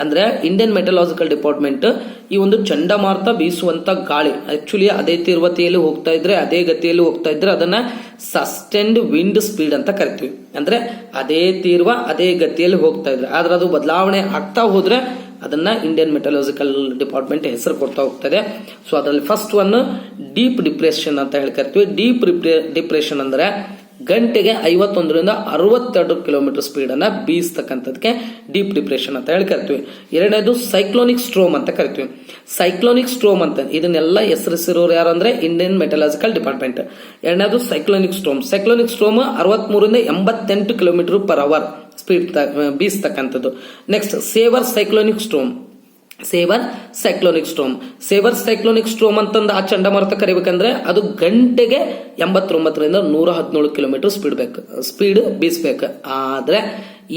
ಅಂದ್ರೆ ಇಂಡಿಯನ್ ಮೆಟಲಾಜಿಕಲ್ ಡಿಪಾರ್ಟ್ಮೆಂಟ್ ಈ ಒಂದು ಚಂಡಮಾರುತ ಬೀಸುವಂತ ಗಾಳಿ ಆಕ್ಚುಲಿ ಅದೇ ತೀವ್ರತೆಯಲ್ಲಿ ಹೋಗ್ತಾ ಇದ್ರೆ, ಅದೇ ಗತಿಯಲ್ಲಿ ಹೋಗ್ತಾ ಇದ್ರೆ ಅದನ್ನ ಸಸ್ಟೆಂಡ್ ವಿಂಡ್ ಸ್ಪೀಡ್ ಅಂತ ಕರಿತೀವಿ. ಅಂದ್ರೆ ಅದೇ ತೀವ್ರ ಅದೇ ಗತಿಯಲ್ಲಿ ಹೋಗ್ತಾ ಇದ್ರೆ, ಆದ್ರೆ ಅದು ಬದಲಾವಣೆ ಆಗ್ತಾ ಹೋದ್ರೆ ಅದನ್ನ ಇಂಡಿಯನ್ ಮೆಟಲಾಜಿಕಲ್ ಡಿಪಾರ್ಟ್ಮೆಂಟ್ ಹೆಸರು ಕೊಡ್ತಾ ಹೋಗ್ತದೆ. ಸೊ ಅದರಲ್ಲಿ ಫಸ್ಟ್ ಒನ್ ಡೀಪ್ ಡಿಪ್ರೆಷನ್ ಅಂತ ಹೇಳಿ ಕರಿತೀವಿ. ಡೀಪ್ ಡಿಪ್ರೆಷನ್ ಅಂದ್ರೆ ಗಂಟೆಗೆ 51ರಿಂದ 62 ಕಿಲೋಮೀಟರ್ ಸ್ಪೀಡ್ ಅನ್ನ ಬೀಸ್ತಕ್ಕಂಥದಕ್ಕೆ ಡೀಪ್ ಡಿಪ್ರೆಷನ್ ಅಂತ ಹೇಳಿ ಕರಿತೀವಿ. ಎರಡನೇದು ಸೈಕ್ಲೋನಿಕ್ ಸ್ಟ್ರೋಮ್ ಅಂತ ಕರಿತೀವಿ. ಸೈಕ್ಲೋನಿಕ್ ಸ್ಟ್ರೋಮ್ ಅಂತ ಇದನ್ನೆಲ್ಲ ಹೆಸರಿಸಿರೋರು ಯಾರು ಅಂದ್ರೆ ಇಂಡಿಯನ್ ಮೆಟಲಾಜಿಕಲ್ ಡಿಪಾರ್ಟ್ಮೆಂಟ್. ಎರಡನೇದು ಸೈಕ್ಲೋನಿಕ್ ಸ್ಟ್ರೋಮ್. ಸೈಕ್ಲೋನಿಕ್ ಸ್ಟ್ರೋಮ್ 63ರಿಂದ 88 ಕಿಲೋಮೀಟರ್ ಪರ್ ಅವರ್ ಸ್ಪೀಡ್ ಬೀಸ್ತಕ್ಕಂಥದ್ದು. Next severe cyclonic storm. Severe cyclonic storm. Severe cyclonic storm ಅಂತಂದು ಆ ಚಂಡಮಾರುತ ಕರಿಬೇಕಂದ್ರೆ ಅದು ಗಂಟೆಗೆ 89ರಿಂದ 117 ಕಿಲೋಮೀಟರ್ ಸ್ಪೀಡ್ ಬೀಸ್ಬೇಕು. ಆದ್ರೆ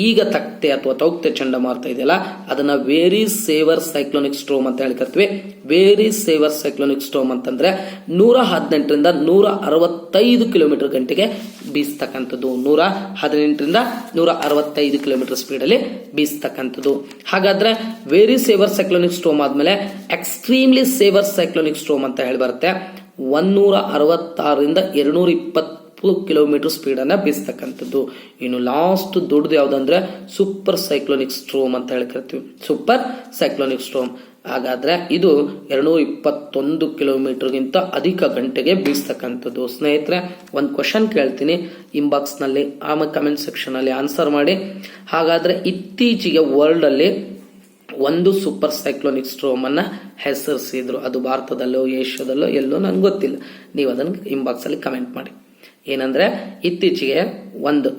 ಈಗ ತಕ್ತೆ ಅಥವಾ ತೌಕ್ತೆ ಚಂಡಮಾರುತ ಇದೆಯಲ್ಲ ಅದನ್ನ ವೆರಿ ಸೇವರ್ ಸೈಕ್ಲೋನಿಕ್ ಸ್ಟ್ರೋಮ್ ಅಂತ ಹೇಳಿ ಕರಿತೀವಿ. ವೆರಿ ಸೇವರ್ ಸೈಕ್ಲೋನಿಕ್ ಸ್ಟ್ರೋಮ್ ಅಂತಂದ್ರೆ 118ರಿಂದ 165 ಕಿಲೋಮೀಟರ್ ಗಂಟೆಗೆ ಬೀಸ್ತಕ್ಕಂಥದ್ದು. 118ರಿಂದ 165 ಕಿಲೋಮೀಟರ್ ಸ್ಪೀಡ್ ಅಲ್ಲಿ ಬೀಸ್ತಕ್ಕಂಥದ್ದು. ಹಾಗಾದ್ರೆ ವೆರಿ ಸೇವರ್ ಸೈಕ್ಲೋನಿಕ್ ಸ್ಟ್ರೋಮ್ ಆದ್ಮೇಲೆ ಎಕ್ಸ್ಟ್ರೀಮ್ಲಿ ಸೇವರ್ ಸೈಕ್ಲೋನಿಕ್ ಸ್ಟ್ರೋಮ್ ಅಂತ ಹೇಳಿ ಬರುತ್ತೆ. 166ರಿಂದ 220 ಕಿಲೋಮೀಟರ್ ಸ್ಪೀಡ್ ಅನ್ನ ಬೀಸ್ತಕ್ಕಂಥದ್ದು. ಇನ್ನು ಲಾಸ್ಟ್ ದೊಡ್ಡದು ಯಾವ್ದಂದ್ರೆ ಸೂಪರ್ ಸೈಕ್ಲೋನಿಕ್ ಸ್ಟ್ರೋಮ್ ಅಂತ ಹೇಳಿ ಕರಿತೀವಿ. Super cyclonic storm. ಹಾಗಾದ್ರೆ ಇದು 221 ಕಿಲೋಮೀಟರ್ಗಿಂತ ಅಧಿಕ ಗಂಟೆಗೆ ಬೀಸ್ತಕ್ಕಂಥದ್ದು. ಸ್ನೇಹಿತರೆ, ಒಂದು ಕ್ವಶನ್ ಕೇಳ್ತೀನಿ ಇನ್ಬಾಕ್ಸ್ ನಲ್ಲಿ, ಆಮೇಲೆ ಕಮೆಂಟ್ ಸೆಕ್ಷನ್ ಅಲ್ಲಿ ಆನ್ಸರ್ ಮಾಡಿ. ಹಾಗಾದ್ರೆ ಇತ್ತೀಚೆಗೆ ವರ್ಲ್ಡ್ ಅಲ್ಲಿ ಒಂದು ಸೂಪರ್ ಸೈಕ್ಲೋನಿಕ್ ಸ್ಟ್ರೋಮ್ ಅನ್ನ ಹೆಸರಿಸಿದ್ರು. ಅದು ಭಾರತದಲ್ಲೋ ಏಷ್ಯಾದಲ್ಲೋ ಎಲ್ಲೋ ನನ್ಗೆ ಗೊತ್ತಿಲ್ಲ. ನೀವು ಅದನ್ನ ಇನ್ಬಾಕ್ಸ್ ಅಲ್ಲಿ ಕಮೆಂಟ್ ಮಾಡಿ. ಏನಂದ್ರೆ ಇತ್ತೀಚೆಗೆ ಒಂದು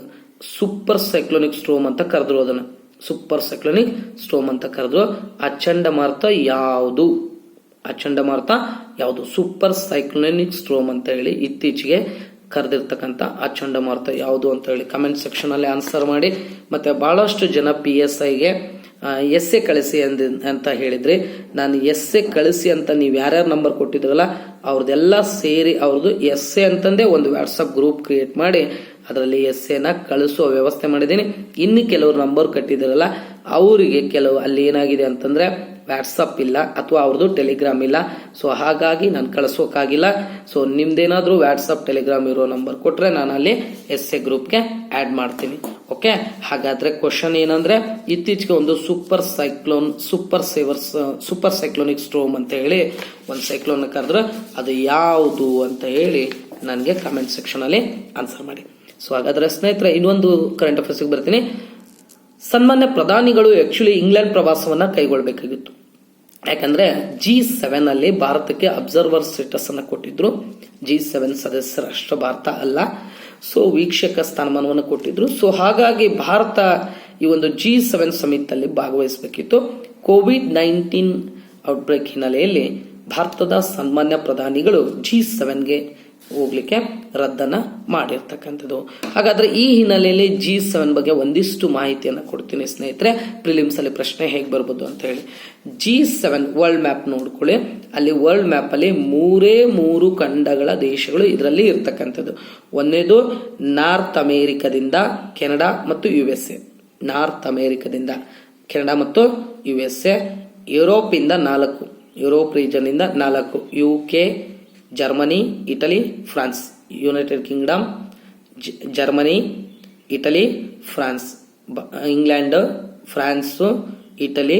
ಸೂಪರ್ ಸೈಕ್ಲೋನಿಕ್ ಸ್ಟ್ರೋಮ್ ಅಂತ ಕರೆದ್ರು. ಅದನ್ನ ಸೂಪರ್ ಸೈಕ್ಲೋನಿಕ್ ಸ್ಟ್ರೋಮ್ ಅಂತ ಕರೆದ್ರು. ಆ ಚಂಡಮಾರುತ ಯಾವುದು? ಸೂಪರ್ ಸೈಕ್ಲೋನಿಕ್ ಸ್ಟ್ರೋಮ್ ಅಂತ ಹೇಳಿ ಇತ್ತೀಚೆಗೆ ಕರೆದಿರ್ತಕ್ಕಂಥ ಆ ಚಂಡಮಾರುತ ಯಾವುದು ಅಂತ ಹೇಳಿ ಕಮೆಂಟ್ ಸೆಕ್ಷನ್ ಅಲ್ಲಿ ಆನ್ಸರ್ ಮಾಡಿ. ಮತ್ತೆ ಬಹಳಷ್ಟು ಜನ PSIಗೆ ಎಸ್ಸೆ ಕಳಿಸಿ ಅಂತ ಹೇಳಿದ್ರಿ. ನಾನು ಎಸ್ಸೆ ಕಳಿಸಿ ಅಂತ ನೀವು ಯಾರ್ಯಾರು ನಂಬರ್ ಕೊಟ್ಟಿದ್ರಲ್ಲ ಅವ್ರದ್ದೆಲ್ಲ ಸೇರಿ ಅವ್ರದ್ದು ಎಸ್ಸೆ ಅಂತಂದೇ ಒಂದು ವಾಟ್ಸಪ್ ಗ್ರೂಪ್ ಕ್ರಿಯೇಟ್ ಮಾಡಿ ಅದರಲ್ಲಿ ಎಸ್ಸೆನ ಕಳಿಸುವ ವ್ಯವಸ್ಥೆ ಮಾಡಿದ್ದೀನಿ. ಇನ್ನು ಕೆಲವರು ನಂಬರ್ ಕಟ್ಟಿದಿರಲ್ಲ ಅವರಿಗೆ ಕೆಲವು ಅಲ್ಲಿ ಏನಾಗಿದೆ ಅಂತಂದ್ರೆ ವಾಟ್ಸಪ್ ಇಲ್ಲ ಅಥವಾ ಅವ್ರದ್ದು ಟೆಲಿಗ್ರಾಮ್ ಇಲ್ಲ. ಸೊ ಹಾಗಾಗಿ ನಾನು ಕಳಿಸೋಕ್ಕಾಗಿಲ್ಲ. ಸೊ ನಿಮ್ದೇನಾದ್ರೂ ವಾಟ್ಸಪ್ ಟೆಲಿಗ್ರಾಮ್ ಇರೋ ನಂಬರ್ ಕೊಟ್ರೆ ನಾನು ಅಲ್ಲಿ ಎಸ್ಸೆ ಗ್ರೂಪ್ಗೆ ಆಡ್ ಮಾಡ್ತೀನಿ. ಓಕೆ, ಹಾಗಾದ್ರೆ ಕ್ವಶನ್ ಏನಂದ್ರೆ ಇತ್ತೀಚೆಗೆ ಒಂದು ಸೂಪರ್ ಸೈಕ್ಲೋನಿಕ್ ಸ್ಟ್ರೋಮ್ ಅಂತ ಹೇಳಿ ಒಂದು ಸೈಕ್ಲೋನ್ ಕರೆದ್ರೆ ಅದು ಯಾವುದು ಅಂತ ಹೇಳಿ ನನಗೆ ಕಮೆಂಟ್ ಸೆಕ್ಷನ್ ಅಲ್ಲಿ ಆನ್ಸರ್ ಮಾಡಿ. ಸೊ ಹಾಗಾದ್ರೆ ಸ್ನೇಹಿತರೆ, ಇನ್ನೊಂದು ಕರೆಂಟ್ ಅಫೇರ್ಸ್ ಬರ್ತೀನಿ. ಸನ್ಮಾನ್ಯ ಪ್ರಧಾನಿಗಳು ಆಕ್ಚುಲಿ ಇಂಗ್ಲೆಂಡ್ ಪ್ರವಾಸವನ್ನ ಕೈಗೊಳ್ಳಬೇಕಾಗಿತ್ತು. ಯಾಕಂದ್ರೆ G7 ಅಲ್ಲಿ ಭಾರತಕ್ಕೆ ಅಬ್ಸರ್ವರ್ ಸ್ಟೇಟಸ್ ಅನ್ನ ಕೊಟ್ಟಿದ್ರು. G7 ಸದಸ್ಯ ರಾಷ್ಟ್ರ ಭಾರತ ಅಲ್ಲ. ಸೊ ವೀಕ್ಷಕ ಸ್ಥಾನಮಾನವನ್ನು ಕೊಟ್ಟಿದ್ರು. ಸೊ ಹಾಗಾಗಿ ಭಾರತ ಈ ಒಂದು G7 ಸಮಿಟ್ ಅಲ್ಲಿ ಭಾಗವಹಿಸಬೇಕಿತ್ತು. COVID-19 ಔಟ್ಬ್ರೇಕ್ ಹಿನ್ನೆಲೆಯಲ್ಲಿ ಭಾರತದ ಸನ್ಮಾನ್ಯ ಪ್ರಧಾನಿಗಳು G7ಗೆ ಹೋಗ್ಲಿಕ್ಕೆ ರದ್ದನ್ನ ಮಾಡಿರ್ತಕ್ಕಂಥದ್ದು. ಹಾಗಾದ್ರೆ ಈ ಹಿನ್ನೆಲೆಯಲ್ಲಿ G7 ಬಗ್ಗೆ ಒಂದಿಷ್ಟು ಮಾಹಿತಿಯನ್ನು ಕೊಡ್ತೀನಿ ಸ್ನೇಹಿತರೆ. ಪ್ರಿಲಿಮ್ಸ್ ಅಲ್ಲಿ ಪ್ರಶ್ನೆ ಹೇಗೆ ಬರ್ಬೋದು ಅಂತ ಹೇಳಿ. G7 ವರ್ಲ್ಡ್ ಮ್ಯಾಪ್ ನೋಡ್ಕೊಳ್ಳಿ. ಅಲ್ಲಿ ವರ್ಲ್ಡ್ ಮ್ಯಾಪ್ ಅಲ್ಲಿ 3 ಖಂಡಗಳ ದೇಶಗಳು ಇದರಲ್ಲಿ ಇರ್ತಕ್ಕಂಥದ್ದು. ಒಂದೇದು ನಾರ್ತ್ ಅಮೆರಿಕದಿಂದ ಕೆನಡಾ ಮತ್ತು USA. ನಾರ್ತ್ ಅಮೆರಿಕದಿಂದ ಕೆನಡಾ ಮತ್ತು USA. ಯುರೋಪ್ ಇಂದ 4, ಯುರೋಪ್ ರೀಜನ್ ಇಂದ 4, UK, Germany, Italy, France. United Kingdom, Germany, Italy, France. England, France, Italy,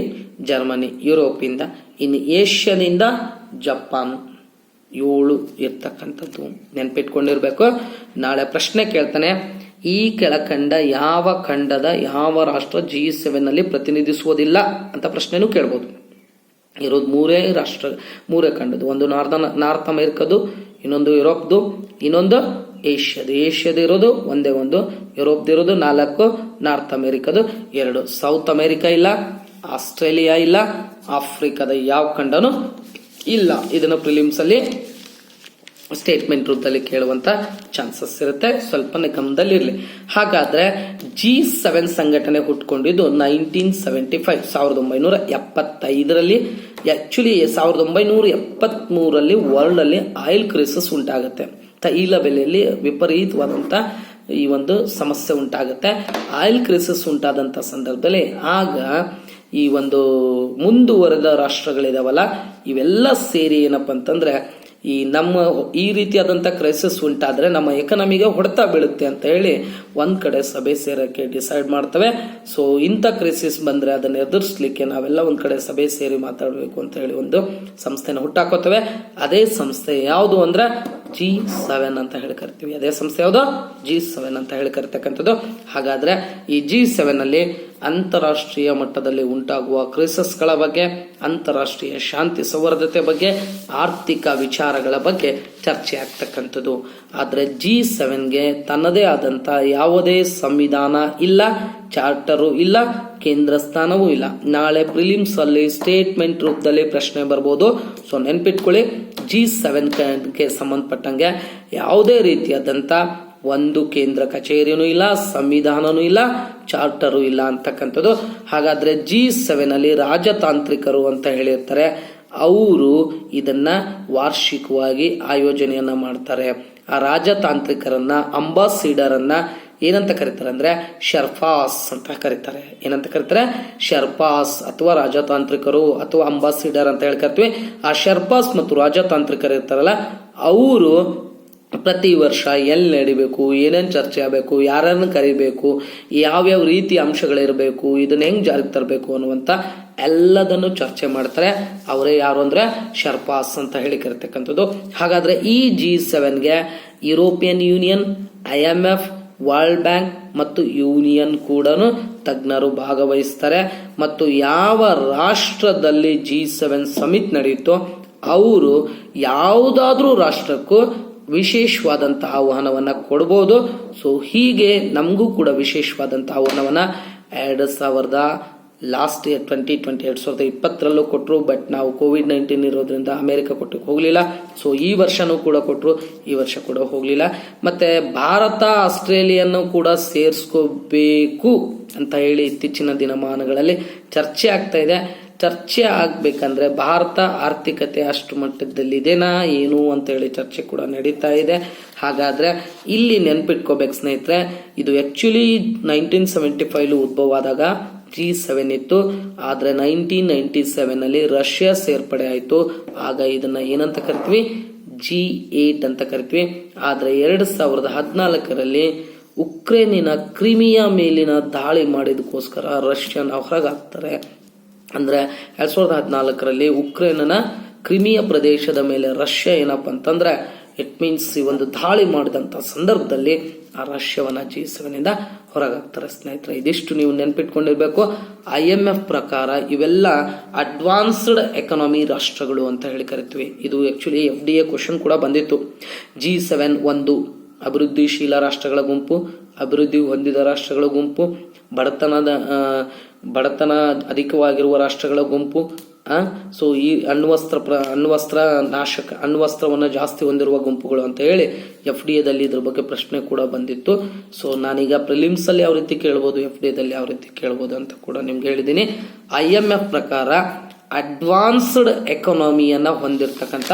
Germany Europe ಇಂದ. ಇನ್ನು ಏಷ್ಯಾದಿಂದ ಜಪಾನ್. 7 ಇರ್ತಕ್ಕಂಥದ್ದು ನೆನ್ಪಿಟ್ಕೊಂಡಿರ್ಬೇಕು. ನಾಳೆ ಪ್ರಶ್ನೆ ಕೇಳ್ತಾನೆ ಈ ಕೆಳಕಂಡ ಯಾವ ಖಂಡದ ಯಾವ ರಾಷ್ಟ್ರ G7 ನಲ್ಲಿ ಪ್ರತಿನಿಧಿಸುವುದಿಲ್ಲ ಅಂತ ಪ್ರಶ್ನೆನೂ ಕೇಳ್ಬೋದು. ಇರೋದು ಮೂರೇ ಖಂಡದ್ದು. ಒಂದು ನಾರ್ತ್ ಅಮೆರಿಕದು, ಇನ್ನೊಂದು ಯುರೋಪ್ದು, ಇನ್ನೊಂದು ಏಷ್ಯಾದ ಇರೋದು ಒಂದೇ ಒಂದು, ಯುರೋಪ್ದು ಇರೋದು 4, ನಾರ್ತ್ ಅಮೆರಿಕದು 2. ಸೌತ್ ಅಮೆರಿಕ ಇಲ್ಲ, ಆಸ್ಟ್ರೇಲಿಯಾ ಇಲ್ಲ, ಆಫ್ರಿಕಾದ ಯಾವ ಖಂಡನೂ ಇಲ್ಲ. ಇದನ್ನು ಪ್ರಿಲಿಮ್ಸ್ ಅಲ್ಲಿ ಸ್ಟೇಟ್ಮೆಂಟ್ ರೂಪದಲ್ಲಿ ಕೇಳುವಂತ ಚಾನ್ಸಸ್ ಇರುತ್ತೆ, ಸ್ವಲ್ಪ ಗಮನದಲ್ಲಿರಲಿ. ಹಾಗಾದ್ರೆ G7 ಸಂಘಟನೆ ಹುಟ್ಕೊಂಡಿದ್ದು 1975 ಆಕ್ಚುಲಿ 1973 ವರ್ಲ್ಡ್ ಅಲ್ಲಿ ಆಯಿಲ್ ಕ್ರೈಸಿಸ್ ಉಂಟಾಗುತ್ತೆ. ತೈಲ ಬೆಲೆಯಲ್ಲಿ ವಿಪರೀತವಾದಂತ ಈ ಒಂದು ಸಮಸ್ಯೆ ಉಂಟಾಗುತ್ತೆ. ಆಯಿಲ್ ಕ್ರೈಸಿಸ್ ಉಂಟಾದಂತ ಸಂದರ್ಭದಲ್ಲಿ ಆಗ ಈ ಒಂದು ಮುಂದುವರೆದ ರಾಷ್ಟ್ರಗಳಿದಾವಲ್ಲ, ಇವೆಲ್ಲ ಸೇರಿ ಏನಪ್ಪಾ ಅಂತಂದ್ರೆ ಈ ರೀತಿಯಾದಂತ ಕ್ರೈಸಿಸ್ ಉಂಟಾದ್ರೆ ನಮ್ಮ ಎಕನಾಮಿಗೆ ಹೊಡೆತ ಬೀಳುತ್ತೆ ಅಂತ ಹೇಳಿ ಒಂದ್ ಕಡೆ ಸಭೆ ಸೇರಕ್ಕೆ ಡಿಸೈಡ್ ಮಾಡ್ತವೆ. ಸೊ ಇಂಥ ಕ್ರೈಸಿಸ್ ಬಂದ್ರೆ ಅದನ್ನ ಎದುರಿಸಲಿಕ್ಕೆ ನಾವೆಲ್ಲ ಒಂದ್ ಕಡೆ ಸಭೆ ಸೇರಿ ಮಾತಾಡಬೇಕು ಅಂತ ಹೇಳಿ ಒಂದು ಸಂಸ್ಥೆನ ಹುಟ್ಟಾಕೋತೇವೆ. ಅದೇ ಸಂಸ್ಥೆ ಯಾವುದು ಅಂದ್ರೆ G7 ಅಂತ ಹೇಳಿ ಕರಿತೀವಿ. ಅದೇ ಸಂಸ್ಥೆ ಯಾವುದು? G7 ಅಂತ ಹೇಳಿ ಕರಿತಕ್ಕಂಥದ್ದು. ಹಾಗಾದ್ರೆ ಈ G7 ಅಲ್ಲಿ ಅಂತಾರಾಷ್ಟ್ರೀಯ ಮಟ್ಟದಲ್ಲಿ ಉಂಟಾಗುವ ಕ್ರೈಸಿಸ್ಗಳ ಬಗ್ಗೆ, ಅಂತಾರಾಷ್ಟ್ರೀಯ ಶಾಂತಿ ಸೌಹಾರ್ದತೆ ಬಗ್ಗೆ, ಆರ್ಥಿಕ ವಿಚಾರಗಳ ಬಗ್ಗೆ ಚರ್ಚೆ ಆಗ್ತಕ್ಕಂಥದ್ದು. ಆದ್ರೆ G7ಗೆ ತನ್ನದೇ ಆದಂತ ಯಾವುದೇ ಸಂವಿಧಾನ ಇಲ್ಲ, ಚಾರ್ಟರು ಇಲ್ಲ, ಕೇಂದ್ರ ಸ್ಥಾನವೂ ಇಲ್ಲ. ನಾಳೆ ಪ್ರಿಲಿಮ್ಸ್ ಅಲ್ಲಿ ಸ್ಟೇಟ್ಮೆಂಟ್ ರೂಪದಲ್ಲಿ ಪ್ರಶ್ನೆ ಬರ್ಬೋದು. ಸೊ ನೆನ್ಪಿಟ್ಕೊಳ್ಳಿ, G7ಗೆ ಸಂಬಂಧಪಟ್ಟಂಗೆ ಯಾವುದೇ ರೀತಿಯಾದಂತ ಒಂದು ಕೇಂದ್ರ ಕಚೇರಿನೂ ಇಲ್ಲ, ಸಂವಿಧಾನನೂ ಇಲ್ಲ, ಚಾರ್ಟರು ಇಲ್ಲ ಅಂತಕ್ಕಂಥದ್ದು. ಹಾಗಾದ್ರೆ G7 ಅಲ್ಲಿ ರಾಜತಾಂತ್ರಿಕರು ಅಂತ ಹೇಳಿರ್ತಾರೆ, ಅವರು ಇದನ್ನ ವಾರ್ಷಿಕವಾಗಿ ಆಯೋಜನೆಯನ್ನ ಮಾಡ್ತಾರೆ. ಆ ರಾಜತಾಂತ್ರಿಕರನ್ನ, ಅಂಬಾಸಿಡರ್ ಅನ್ನ ಏನಂತ ಕರೀತಾರೆ ಅಂದ್ರೆ ಶೆರ್ಪಾಸ್ ಅಂತ ಕರೀತಾರೆ. ಏನಂತ ಕರೀತಾರೆ? ಶೆರ್ಪಾಸ್ ಅಥವಾ ರಾಜತಾಂತ್ರಿಕರು ಅಥವಾ ಅಂಬಾಸಿಡರ್ ಅಂತ ಹೇಳಿ ಕರಿತೀವಿ. ಆ ಶೆರ್ಪಾಸ್ ಮತ್ತು ರಾಜತಾಂತ್ರಿಕರು ಇರ್ತಾರಲ್ಲ, ಅವರು ಪ್ರತಿ ವರ್ಷ ಎಲ್ಲಿ ನಡಿಬೇಕು, ಏನೇನು ಚರ್ಚೆ ಆಗಬೇಕು, ಯಾರನ್ನು ಕರಿಬೇಕು, ಯಾವ್ಯಾವ ರೀತಿ ಅಂಶಗಳಿರಬೇಕು, ಇದನ್ನ ಹೆಂಗ್ ಜಾರಿಗೆ ತರಬೇಕು ಅನ್ನುವಂತ ಎಲ್ಲದನ್ನು ಚರ್ಚೆ ಮಾಡ್ತಾರೆ. ಅವರೇ ಯಾರು ಅಂದ್ರೆ ಶೆರ್ಪಾಸ್ ಅಂತ ಹೇಳಿ ಕರಿತಕ್ಕಂಥದ್ದು. ಹಾಗಾದ್ರೆ ಈ G7ಗೆ European Union, IMF, world bank ಮತ್ತು ಯೂನಿಯನ್ ಕೂಡ ತಜ್ಞರು ಭಾಗವಹಿಸ್ತಾರೆ. ಮತ್ತು ಯಾವ ರಾಷ್ಟ್ರದಲ್ಲಿ G7 ಸಮಿಟ್ ನಡೆಯುತ್ತೋ ಅವರು ಯಾವುದಾದ್ರೂ ರಾಷ್ಟ್ರಕ್ಕೂ ವಿಶೇಷವಾದಂತ ಆಹ್ವಾನವನ್ನ ಕೊಡಬಹುದು. ಸೊ ಹೀಗೆ ನಮಗೂ ಕೂಡ ವಿಶೇಷವಾದಂತ ಆಹ್ವಾನವನ್ನ 2020 ಕೊಟ್ಟರು. ಬಟ್ ನಾವು COVID-19 ಇರೋದ್ರಿಂದ ಅಮೆರಿಕ ಕೊಟ್ಟಕ್ಕೆ ಹೋಗ್ಲಿಲ್ಲ. ಸೊ ಈ ವರ್ಷನೂ ಕೂಡ ಕೊಟ್ಟರು, ಈ ವರ್ಷ ಕೂಡ ಹೋಗ್ಲಿಲ್ಲ. ಮತ್ತೆ ಭಾರತ ಆಸ್ಟ್ರೇಲಿಯನ್ನು ಕೂಡ ಸೇರಿಸ್ಕೋಬೇಕು ಅಂತ ಹೇಳಿ ಇತ್ತೀಚಿನ ದಿನಮಾನಗಳಲ್ಲಿ ಚರ್ಚೆ ಆಗ್ತಾ ಇದೆ. ಚರ್ಚೆ ಆಗ್ಬೇಕಂದ್ರೆ ಭಾರತ ಆರ್ಥಿಕತೆ ಅಷ್ಟು ಮಟ್ಟದಲ್ಲಿದೆನಾ ಏನು ಅಂತ ಹೇಳಿ ಚರ್ಚೆ ಕೂಡ ನಡೀತಾ ಇದೆ. ಹಾಗಾದ್ರೆ ಇಲ್ಲಿ ನೆನ್ಪಿಟ್ಕೋಬೇಕು ಸ್ನೇಹಿತರೆ, ಇದು ಆಕ್ಚುಲಿ 1975 ಉದ್ಭವ ಆದಾಗ G7 ಇತ್ತು. ಆದ್ರೆ 1997 ಅಲ್ಲಿ ರಷ್ಯಾ ಸೇರ್ಪಡೆ ಆಯ್ತು. ಆಗ ಇದನ್ನ ಏನಂತ ಕರಿತೀವಿ? G8 ಅಂತ ಕರಿತೀವಿ. ಆದ್ರೆ 2014 ಉಕ್ರೇನಿನ ಕ್ರಿಮಿಯಾ ಮೇಲಿನ ದಾಳಿ ಮಾಡಿದಕ್ಕೋಸ್ಕರ ರಷ್ಯಾನ ಹೊರಗಾಗ್ತಾರೆ. ಅಂದ್ರೆ 2014 ಉಕ್ರೇನ್ನ ಕ್ರಿಮಿಯಾ ಪ್ರದೇಶದ ಮೇಲೆ ರಷ್ಯಾ ಏನಪ್ಪಾ ಅಂತಂದ್ರೆ ಇಟ್ ಮೀನ್ಸ್ ಈ ಒಂದು ದಾಳಿ ಮಾಡಿದಂತ ಸಂದರ್ಭದಲ್ಲಿ ಆ ರಷ್ಯಾವನ್ನ G7 ಇಂದ ಹೊರಗಾಗ್ತಾರೆ ಸ್ನೇಹಿತರೆ. ಇದಿಷ್ಟು ನೀವು ನೆನ್ಪಿಟ್ಕೊಂಡಿರ್ಬೇಕು. IMF ಪ್ರಕಾರ ಇವೆಲ್ಲ ಅಡ್ವಾನ್ಸ್ಡ್ ಎಕಾನಮಿ ರಾಷ್ಟ್ರಗಳು ಅಂತ ಹೇಳಿ ಕರಿತೀವಿ. ಇದು ಆಕ್ಚುಲಿ FDA ಕ್ವಶನ್ ಕೂಡ ಬಂದಿತ್ತು. G7 ಒಂದು ಅಭಿವೃದ್ಧಿಶೀಲ ರಾಷ್ಟ್ರಗಳ ಗುಂಪು, ಅಭಿವೃದ್ಧಿ ಹೊಂದಿದ ರಾಷ್ಟ್ರಗಳ ಗುಂಪು, ಬಡತನ ಅಧಿಕವಾಗಿರುವ ರಾಷ್ಟ್ರಗಳ ಗುಂಪು. ಸೊ ಈ ಅಣ್ವಸ್ತ್ರವನ್ನ ಜಾಸ್ತಿ ಹೊಂದಿರುವ ಗುಂಪುಗಳು ಅಂತ ಹೇಳಿ FDA ಇದ್ರ ಬಗ್ಗೆ ಪ್ರಶ್ನೆ ಕೂಡ ಬಂದಿತ್ತು. ಸೊ ನಾನೀಗ ಪ್ರಿಲಿಮ್ಸ್ ಅಲ್ಲಿ ಯಾವ ರೀತಿ ಕೇಳ್ಬೋದು, FDA ಯಾವ ರೀತಿ ಕೇಳ್ಬೋದು ಅಂತ ಕೂಡ ನಿಮ್ಗೆ ಹೇಳಿದ್ದೀನಿ. IMF ಪ್ರಕಾರ ಅಡ್ವಾನ್ಸ್ಡ್ ಎಕಾನಮಿಯನ್ನ ಹೊಂದಿರತಕ್ಕಂತ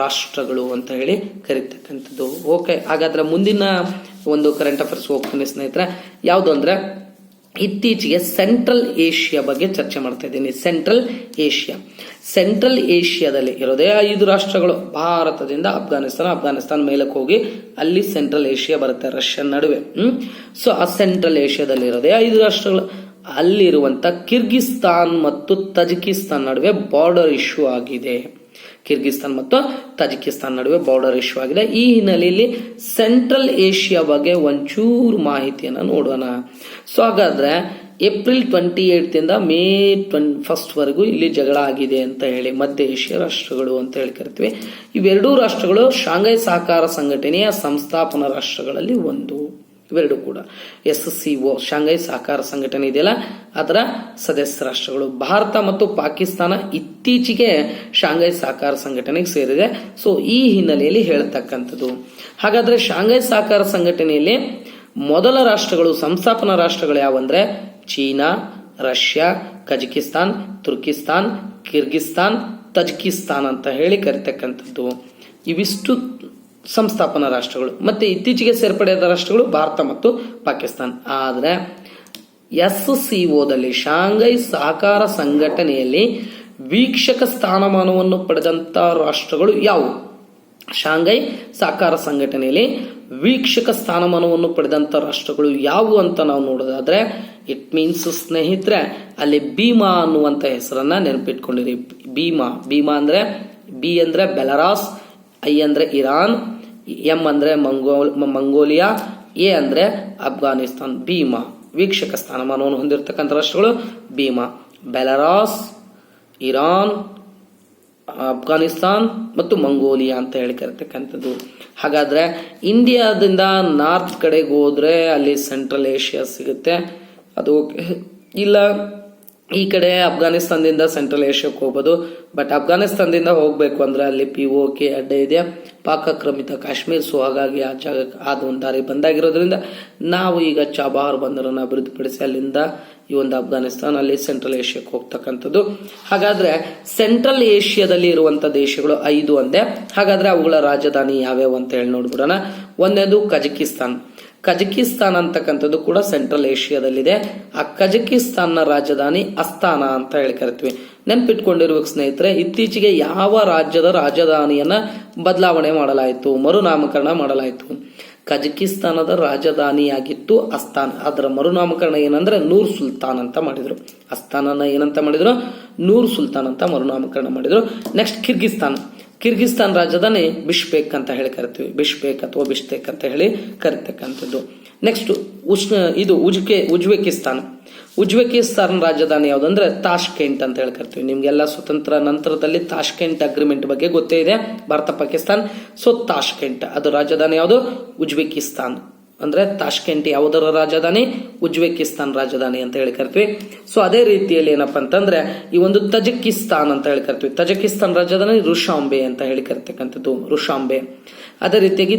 ರಾಷ್ಟ್ರಗಳು ಅಂತ ಹೇಳಿ ಕರೀತಕ್ಕಂಥದ್ದು. ಓಕೆ, ಹಾಗಾದ್ರೆ ಮುಂದಿನ ಒಂದು ಕರೆಂಟ್ ಅಫೇರ್ಸ್ ಹೋಗ್ತೀನಿ ಸ್ನೇಹಿತರೆ. ಯಾವುದು ಅಂದ್ರೆ ಇತ್ತೀಚೆಗೆ ಸೆಂಟ್ರಲ್ ಏಷ್ಯಾ ಬಗ್ಗೆ ಚರ್ಚೆ ಮಾಡ್ತಾ ಇದ್ದೀನಿ. ಸೆಂಟ್ರಲ್ ಏಷ್ಯಾದಲ್ಲಿ ಇರೋದೇ 5 ರಾಷ್ಟ್ರಗಳು. ಭಾರತದಿಂದ ಅಫ್ಘಾನಿಸ್ತಾನ ಮೇಲಕ್ಕೆ ಹೋಗಿ ಅಲ್ಲಿ ಸೆಂಟ್ರಲ್ ಏಷ್ಯಾ ಬರುತ್ತೆ, ರಷ್ಯನ್ ನಡುವೆ. ಸೊ ಆ ಸೆಂಟ್ರಲ್ ಏಷ್ಯಾದಲ್ಲಿ ಇರೋದೇ 5 ರಾಷ್ಟ್ರಗಳು. ಅಲ್ಲಿರುವಂತ ಕಿರ್ಗಿಸ್ತಾನ್ ಮತ್ತು ತಜಿಕಿಸ್ತಾನ್ ನಡುವೆ ಬಾರ್ಡರ್ ಇಶ್ಯೂ ಆಗಿದೆ. ಕಿರ್ಗಿಸ್ತಾನ್ ಮತ್ತು ತಜಿಕಿಸ್ತಾನ್ ನಡುವೆ ಬಾರ್ಡರ್ ಇಶ್ಯೂ ಆಗಿದೆ. ಈ ಹಿನ್ನೆಲೆಯಲ್ಲಿ ಸೆಂಟ್ರಲ್ ಏಷ್ಯಾ ಬಗ್ಗೆ ಒಂಚೂರು ಮಾಹಿತಿಯನ್ನು ನೋಡೋಣ. ಸೊ ಹಾಗಾದ್ರೆ ಏಪ್ರಿಲ್ 28 ಮೇ 1 ವರೆಗೂ ಇಲ್ಲಿ ಜಗಳ ಆಗಿದೆ ಅಂತ ಹೇಳಿ ಮಧ್ಯ ಏಷ್ಯಾ ರಾಷ್ಟ್ರಗಳು ಅಂತ ಹೇಳಿ ಕರಿತೀವಿ. ಇವೆರಡೂ ರಾಷ್ಟ್ರಗಳು ಶಾಂಘೈ ಸಹಕಾರ ಸಂಘಟನೆಯ ಸಂಸ್ಥಾಪನಾ ರಾಷ್ಟ್ರಗಳಲ್ಲಿ ಒಂದು. ಇವೆರಡು ಕೂಡ SCO ಶಾಂಘೈ ಸಹಕಾರ ಸಂಘಟನೆ ಇದೆಯಲ್ಲ ಅದರ ಸದಸ್ಯ ರಾಷ್ಟ್ರಗಳು. ಭಾರತ ಮತ್ತು ಪಾಕಿಸ್ತಾನ ಇತ್ತೀಚೆಗೆ ಶಾಂಘೈ ಸಹಕಾರ ಸಂಘಟನೆಗೆ ಸೇರಿದೆ. ಸೊ ಈ ಹಿನ್ನೆಲೆಯಲ್ಲಿ ಹೇಳ್ತಕ್ಕಂಥದ್ದು. ಹಾಗಾದ್ರೆ ಶಾಂಘೈ ಸಹಕಾರ ಸಂಘಟನೆಯಲ್ಲಿ ಮೊದಲ ರಾಷ್ಟ್ರಗಳು ಸಂಸ್ಥಾಪನಾ ರಾಷ್ಟ್ರಗಳು ಯಾವಂದ್ರೆ China, Russia, Kazakhstan, Turkistan, Kyrgyzstan, Tajikistan ಅಂತ ಹೇಳಿ ಕರಿತಕ್ಕಂಥದ್ದು. ಇವಿಷ್ಟು ಸಂಸ್ಥಾಪನಾ ರಾಷ್ಟ್ರಗಳು. ಮತ್ತೆ ಇತ್ತೀಚೆಗೆ ಸೇರ್ಪಡೆಯಾದ ರಾಷ್ಟ್ರಗಳು ಭಾರತ ಮತ್ತು ಪಾಕಿಸ್ತಾನ. ಆದರೆ SCOದಲ್ಲಿ ಶಾಂಘೈ ಸಹಕಾರ ಸಂಘಟನೆಯಲ್ಲಿ ವೀಕ್ಷಕ ಸ್ಥಾನಮಾನವನ್ನು ಪಡೆದಂತ ರಾಷ್ಟ್ರಗಳು ಯಾವುವು? ಶಾಂಘೈ ಸಹಕಾರ ಸಂಘಟನೆಯಲ್ಲಿ ವೀಕ್ಷಕ ಸ್ಥಾನಮಾನವನ್ನು ಪಡೆದಂತ ರಾಷ್ಟ್ರಗಳು ಯಾವುವು ಅಂತ ನಾವು ನೋಡೋದಾದ್ರೆ ಇಟ್ ಮೀನ್ಸ್ ಸ್ನೇಹಿತರೆ ಅಲ್ಲಿ ಭೀಮಾ ಅನ್ನುವಂತ ಹೆಸರನ್ನ ನೆನಪಿಟ್ಕೊಂಡಿರಿ. ಭೀಮಾ ಅಂದ್ರೆ ಬಿ ಅಂದ್ರೆ ಬೆಲರಾಸ್, ಐ ಅಂದ್ರೆ ಇರಾನ್, ಎಂ ಅಂದ್ರೆ ಮಂಗೋಲಿಯಾ, ಎ ಅಂದ್ರೆ ಅಫ್ಘಾನಿಸ್ತಾನ್. ಭೀಮಾ ವೀಕ್ಷಕ ಸ್ಥಾನಮಾನವನ್ನು ಹೊಂದಿರತಕ್ಕಂಥ ರಾಷ್ಟ್ರಗಳು ಭೀಮಾ, ಬೆಲರಾಸ್, ಇರಾನ್, ಅಫ್ಘಾನಿಸ್ತಾನ್ ಮತ್ತು ಮಂಗೋಲಿಯಾ ಅಂತ ಹೇಳಿ ಕರಿತಕ್ಕಂಥದ್ದು. ಹಾಗಾದ್ರೆ ಇಂಡಿಯಾದಿಂದ ನಾರ್ತ್ ಕಡೆಗೆ ಹೋದ್ರೆ ಅಲ್ಲಿ ಸೆಂಟ್ರಲ್ ಏಷ್ಯಾ ಸಿಗುತ್ತೆ, ಅದು ಇಲ್ಲ ಈ ಕಡೆ ಅಫ್ಘಾನಿಸ್ತಾನದಿಂದ ಸೆಂಟ್ರಲ್ ಏಷ್ಯಾಕ್ಕೆ ಹೋಗ್ಬೋದು. ಬಟ್ ಅಫ್ಘಾನಿಸ್ತಾನದಿಂದ ಹೋಗ್ಬೇಕು ಅಂದ್ರೆ ಅಲ್ಲಿ POK ಅಡ್ಡ ಇದೆ, ಪಾಕಾಕ್ರಮಿತ ಕಾಶ್ಮೀರ್. ಸೊ ಹಾಗಾಗಿ ಆ ಜಾಗಕ್ಕೆ ಆದ ಒಂದು ದಾರಿ ಬಂದಾಗಿರೋದ್ರಿಂದ ನಾವು ಈಗ ಚಾಬಹಾರ್ ಬಂದರನ್ನು ಅಭಿವೃದ್ಧಿಪಡಿಸಿ ಅಲ್ಲಿಂದ ಈ ಒಂದು ಅಫ್ಘಾನಿಸ್ತಾನ ಅಲ್ಲಿ ಸೆಂಟ್ರಲ್ ಏಷ್ಯಾಕ್ಕೆ ಹೋಗ್ತಕ್ಕಂಥದ್ದು. ಹಾಗಾದ್ರೆ ಸೆಂಟ್ರಲ್ ಏಷ್ಯಾದಲ್ಲಿ ಇರುವಂತ ದೇಶಗಳು 5 ಅಂದೆ. ಹಾಗಾದ್ರೆ ಅವುಗಳ ರಾಜಧಾನಿ ಯಾವ್ಯಾವ ಅಂತ ಹೇಳಿ ನೋಡ್ಬಿಡೋಣ. ಒಂದನೇದು ಕಜಕಿಸ್ತಾನ್ ಅಂತಕ್ಕಂಥದ್ದು ಕೂಡ ಸೆಂಟ್ರಲ್ ಏಷ್ಯಾದಲ್ಲಿದೆ. ಆ ಕಜಕಿಸ್ತಾನ್ನ ರಾಜಧಾನಿ ಅಸ್ತಾನ ಅಂತ ಹೇಳಿ ಕರಿತೀವಿ. ನೆನ್ಪಿಟ್ಕೊಂಡಿರ್ಬೇಕು ಸ್ನೇಹಿತರೆ, ಇತ್ತೀಚೆಗೆ ಯಾವ ರಾಜ್ಯದ ರಾಜಧಾನಿಯನ್ನ ಬದಲಾವಣೆ ಮಾಡಲಾಯಿತು, ಮರುನಾಮಕರಣ ಮಾಡಲಾಯಿತು? ಕಜಕಿಸ್ತಾನದ ರಾಜಧಾನಿಯಾಗಿತ್ತು ಅಸ್ತಾನ್. ಅದರ ಮರುನಾಮಕರಣ ಏನಂದ್ರೆ ನೂರ್ ಸುಲ್ತಾನ್ ಅಂತ ಮಾಡಿದ್ರು. ಅಸ್ತಾನನ್ನ ಏನಂತ ಮಾಡಿದ್ರು? ನೂರ್ ಸುಲ್ತಾನ್ ಅಂತ ಮರುನಾಮಕರಣ ಮಾಡಿದ್ರು. ನೆಕ್ಸ್ಟ್ ಕಿರ್ಗಿಸ್ತಾನ್ ರಾಜಧಾನಿ ಬಿಷ್ಬೇಕ್ ಅಂತ ಹೇಳಿ ಕರಿತೀವಿ. ಬಿಷ್ಬೇಕ್ ಅಥವಾ ಬಿಷ್ತೇಕ್ ಅಂತ ಹೇಳಿ ಕರಿತಕ್ಕಂಥದ್ದು. ನೆಕ್ಸ್ಟ್ ಉಜ್ಬೇಕಿಸ್ತಾನ್ ರಾಜಧಾನಿ ಯಾವ್ದಂದ್ರೆ ತಾಷ್ಕೆಂಟ್ ಅಂತ ಹೇಳಿ ಕರಿತೀವಿ. ನಿಮ್ಗೆಲ್ಲ ಸ್ವತಂತ್ರ ನಂತರದಲ್ಲಿ ತಾಷ್ಕೆಂಟ್ ಅಗ್ರಿಮೆಂಟ್ ಬಗ್ಗೆ ಗೊತ್ತೇ ಇದೆ, ಭಾರತ ಪಾಕಿಸ್ತಾನ್. ಸೊ ತಾಷ್ಕೆಂಟ್ ಅದು ರಾಜಧಾನಿ ಯಾವುದು? ಉಜ್ಬೇಕಿಸ್ತಾನ್. ಅಂದ್ರೆ ತಾಷ್ಕೆಂಟ್ ಯಾವುದರ ರಾಜಧಾನಿ? ಉಜ್ಬೇಕಿಸ್ತಾನ್ ರಾಜಧಾನಿ ಅಂತ ಹೇಳಿ ಕರಿತೀವಿ. ಸೊ ಅದೇ ರೀತಿಯಲ್ಲಿ ಏನಪ್ಪಾ ಅಂತಂದ್ರೆ ಈ ಒಂದು ತಜಿಕಿಸ್ತಾನ್ ಅಂತ ಹೇಳಿ ಕರಿತೀವಿ. ತಜಿಕಿಸ್ತಾನ್ ರಾಜಧಾನಿ ರುಷಾಂಬೆ ಅಂತ ಹೇಳಿ ಕರಿತಕ್ಕಂಥದ್ದು, ರುಷಾಂಬೆ. ಅದೇ ರೀತಿಯಾಗಿ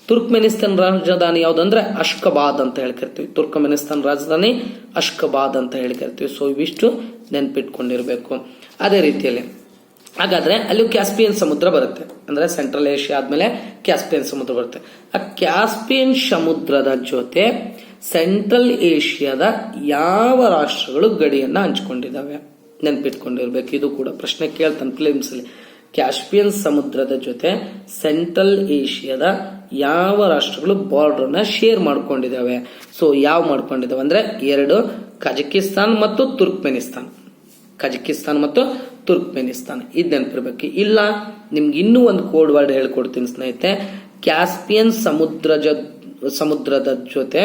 ತುರ್ಕ್ಮೆನಿಸ್ತಾನ್ ರಾಜಧಾನಿ ಯಾವುದಂದ್ರೆ ಅಷ್ಕಬಾದ್ ಅಂತ ಹೇಳಿ ಕರಿತೀವಿ. ತುರ್ಕಮೆನಿಸ್ತಾನ್ ರಾಜಧಾನಿ ಅಷ್ಕಬಾದ್ ಅಂತ ಹೇಳಿ ಕರಿತೀವಿ. ಸೊ ಇವಿಷ್ಟು ನೆನ್ಪಿಟ್ಕೊಂಡಿರ್ಬೇಕು. ಅದೇ ರೀತಿಯಲ್ಲಿ ಹಾಗಾದ್ರೆ ಅಲ್ಲಿ ಕ್ಯಾಸ್ಪಿಯನ್ ಸಮುದ್ರ ಬರುತ್ತೆ. ಅಂದ್ರೆ ಸೆಂಟ್ರಲ್ ಏಷ್ಯಾ ಆದ್ಮೇಲೆ ಕ್ಯಾಸ್ಪಿಯನ್ ಸಮುದ್ರ ಬರುತ್ತೆ. ಆ ಕ್ಯಾಸ್ಪಿಯನ್ ಸಮುದ್ರದ ಜೊತೆ ಸೆಂಟ್ರಲ್ ಏಷ್ಯಾದ ಯಾವ ರಾಷ್ಟ್ರಗಳು ಗಡಿಯನ್ನ ಹಂಚಿಕೊಂಡಿದ್ದಾವೆ ನೆನ್ಪಿಟ್ಕೊಂಡಿರ್ಬೇಕು. ಇದು ಕೂಡ ಪ್ರಶ್ನೆ ಕೇಳ್ತಾನೆ ಫಿಲಿಮ್ಸ್ ಅಲ್ಲಿ. ಕ್ಯಾಸ್ಪಿಯನ್ ಸಮುದ್ರದ ಜೊತೆ ಸೆಂಟ್ರಲ್ ಏಷ್ಯಾದ ಯಾವ ರಾಷ್ಟ್ರಗಳು ಬಾರ್ಡರ್ ನ ಶೇರ್ ಮಾಡ್ಕೊಂಡಿದ್ದಾವೆ? ಸೊ ಯಾವ ಮಾಡ್ಕೊಂಡಿದ್ದಾವೆ ಅಂದ್ರೆ 2 ಕಜಕಿಸ್ತಾನ್ ಮತ್ತು ತುರ್ಕ್ಮೆನಿಸ್ತಾನ್. ಇದು ನೆನಪಿರ್ಬೇಕು. ಇಲ್ಲ ನಿಮ್ಗೆ ಇನ್ನೂ ಒಂದು ಕೋಡ್ ವರ್ಡ್ ಹೇಳ್ಕೊಡ್ತೀನಿ ಸ್ನೇಹಿತೆ. ಕ್ಯಾಸ್ಪಿಯನ್ ಸಮುದ್ರದ ಜೊತೆ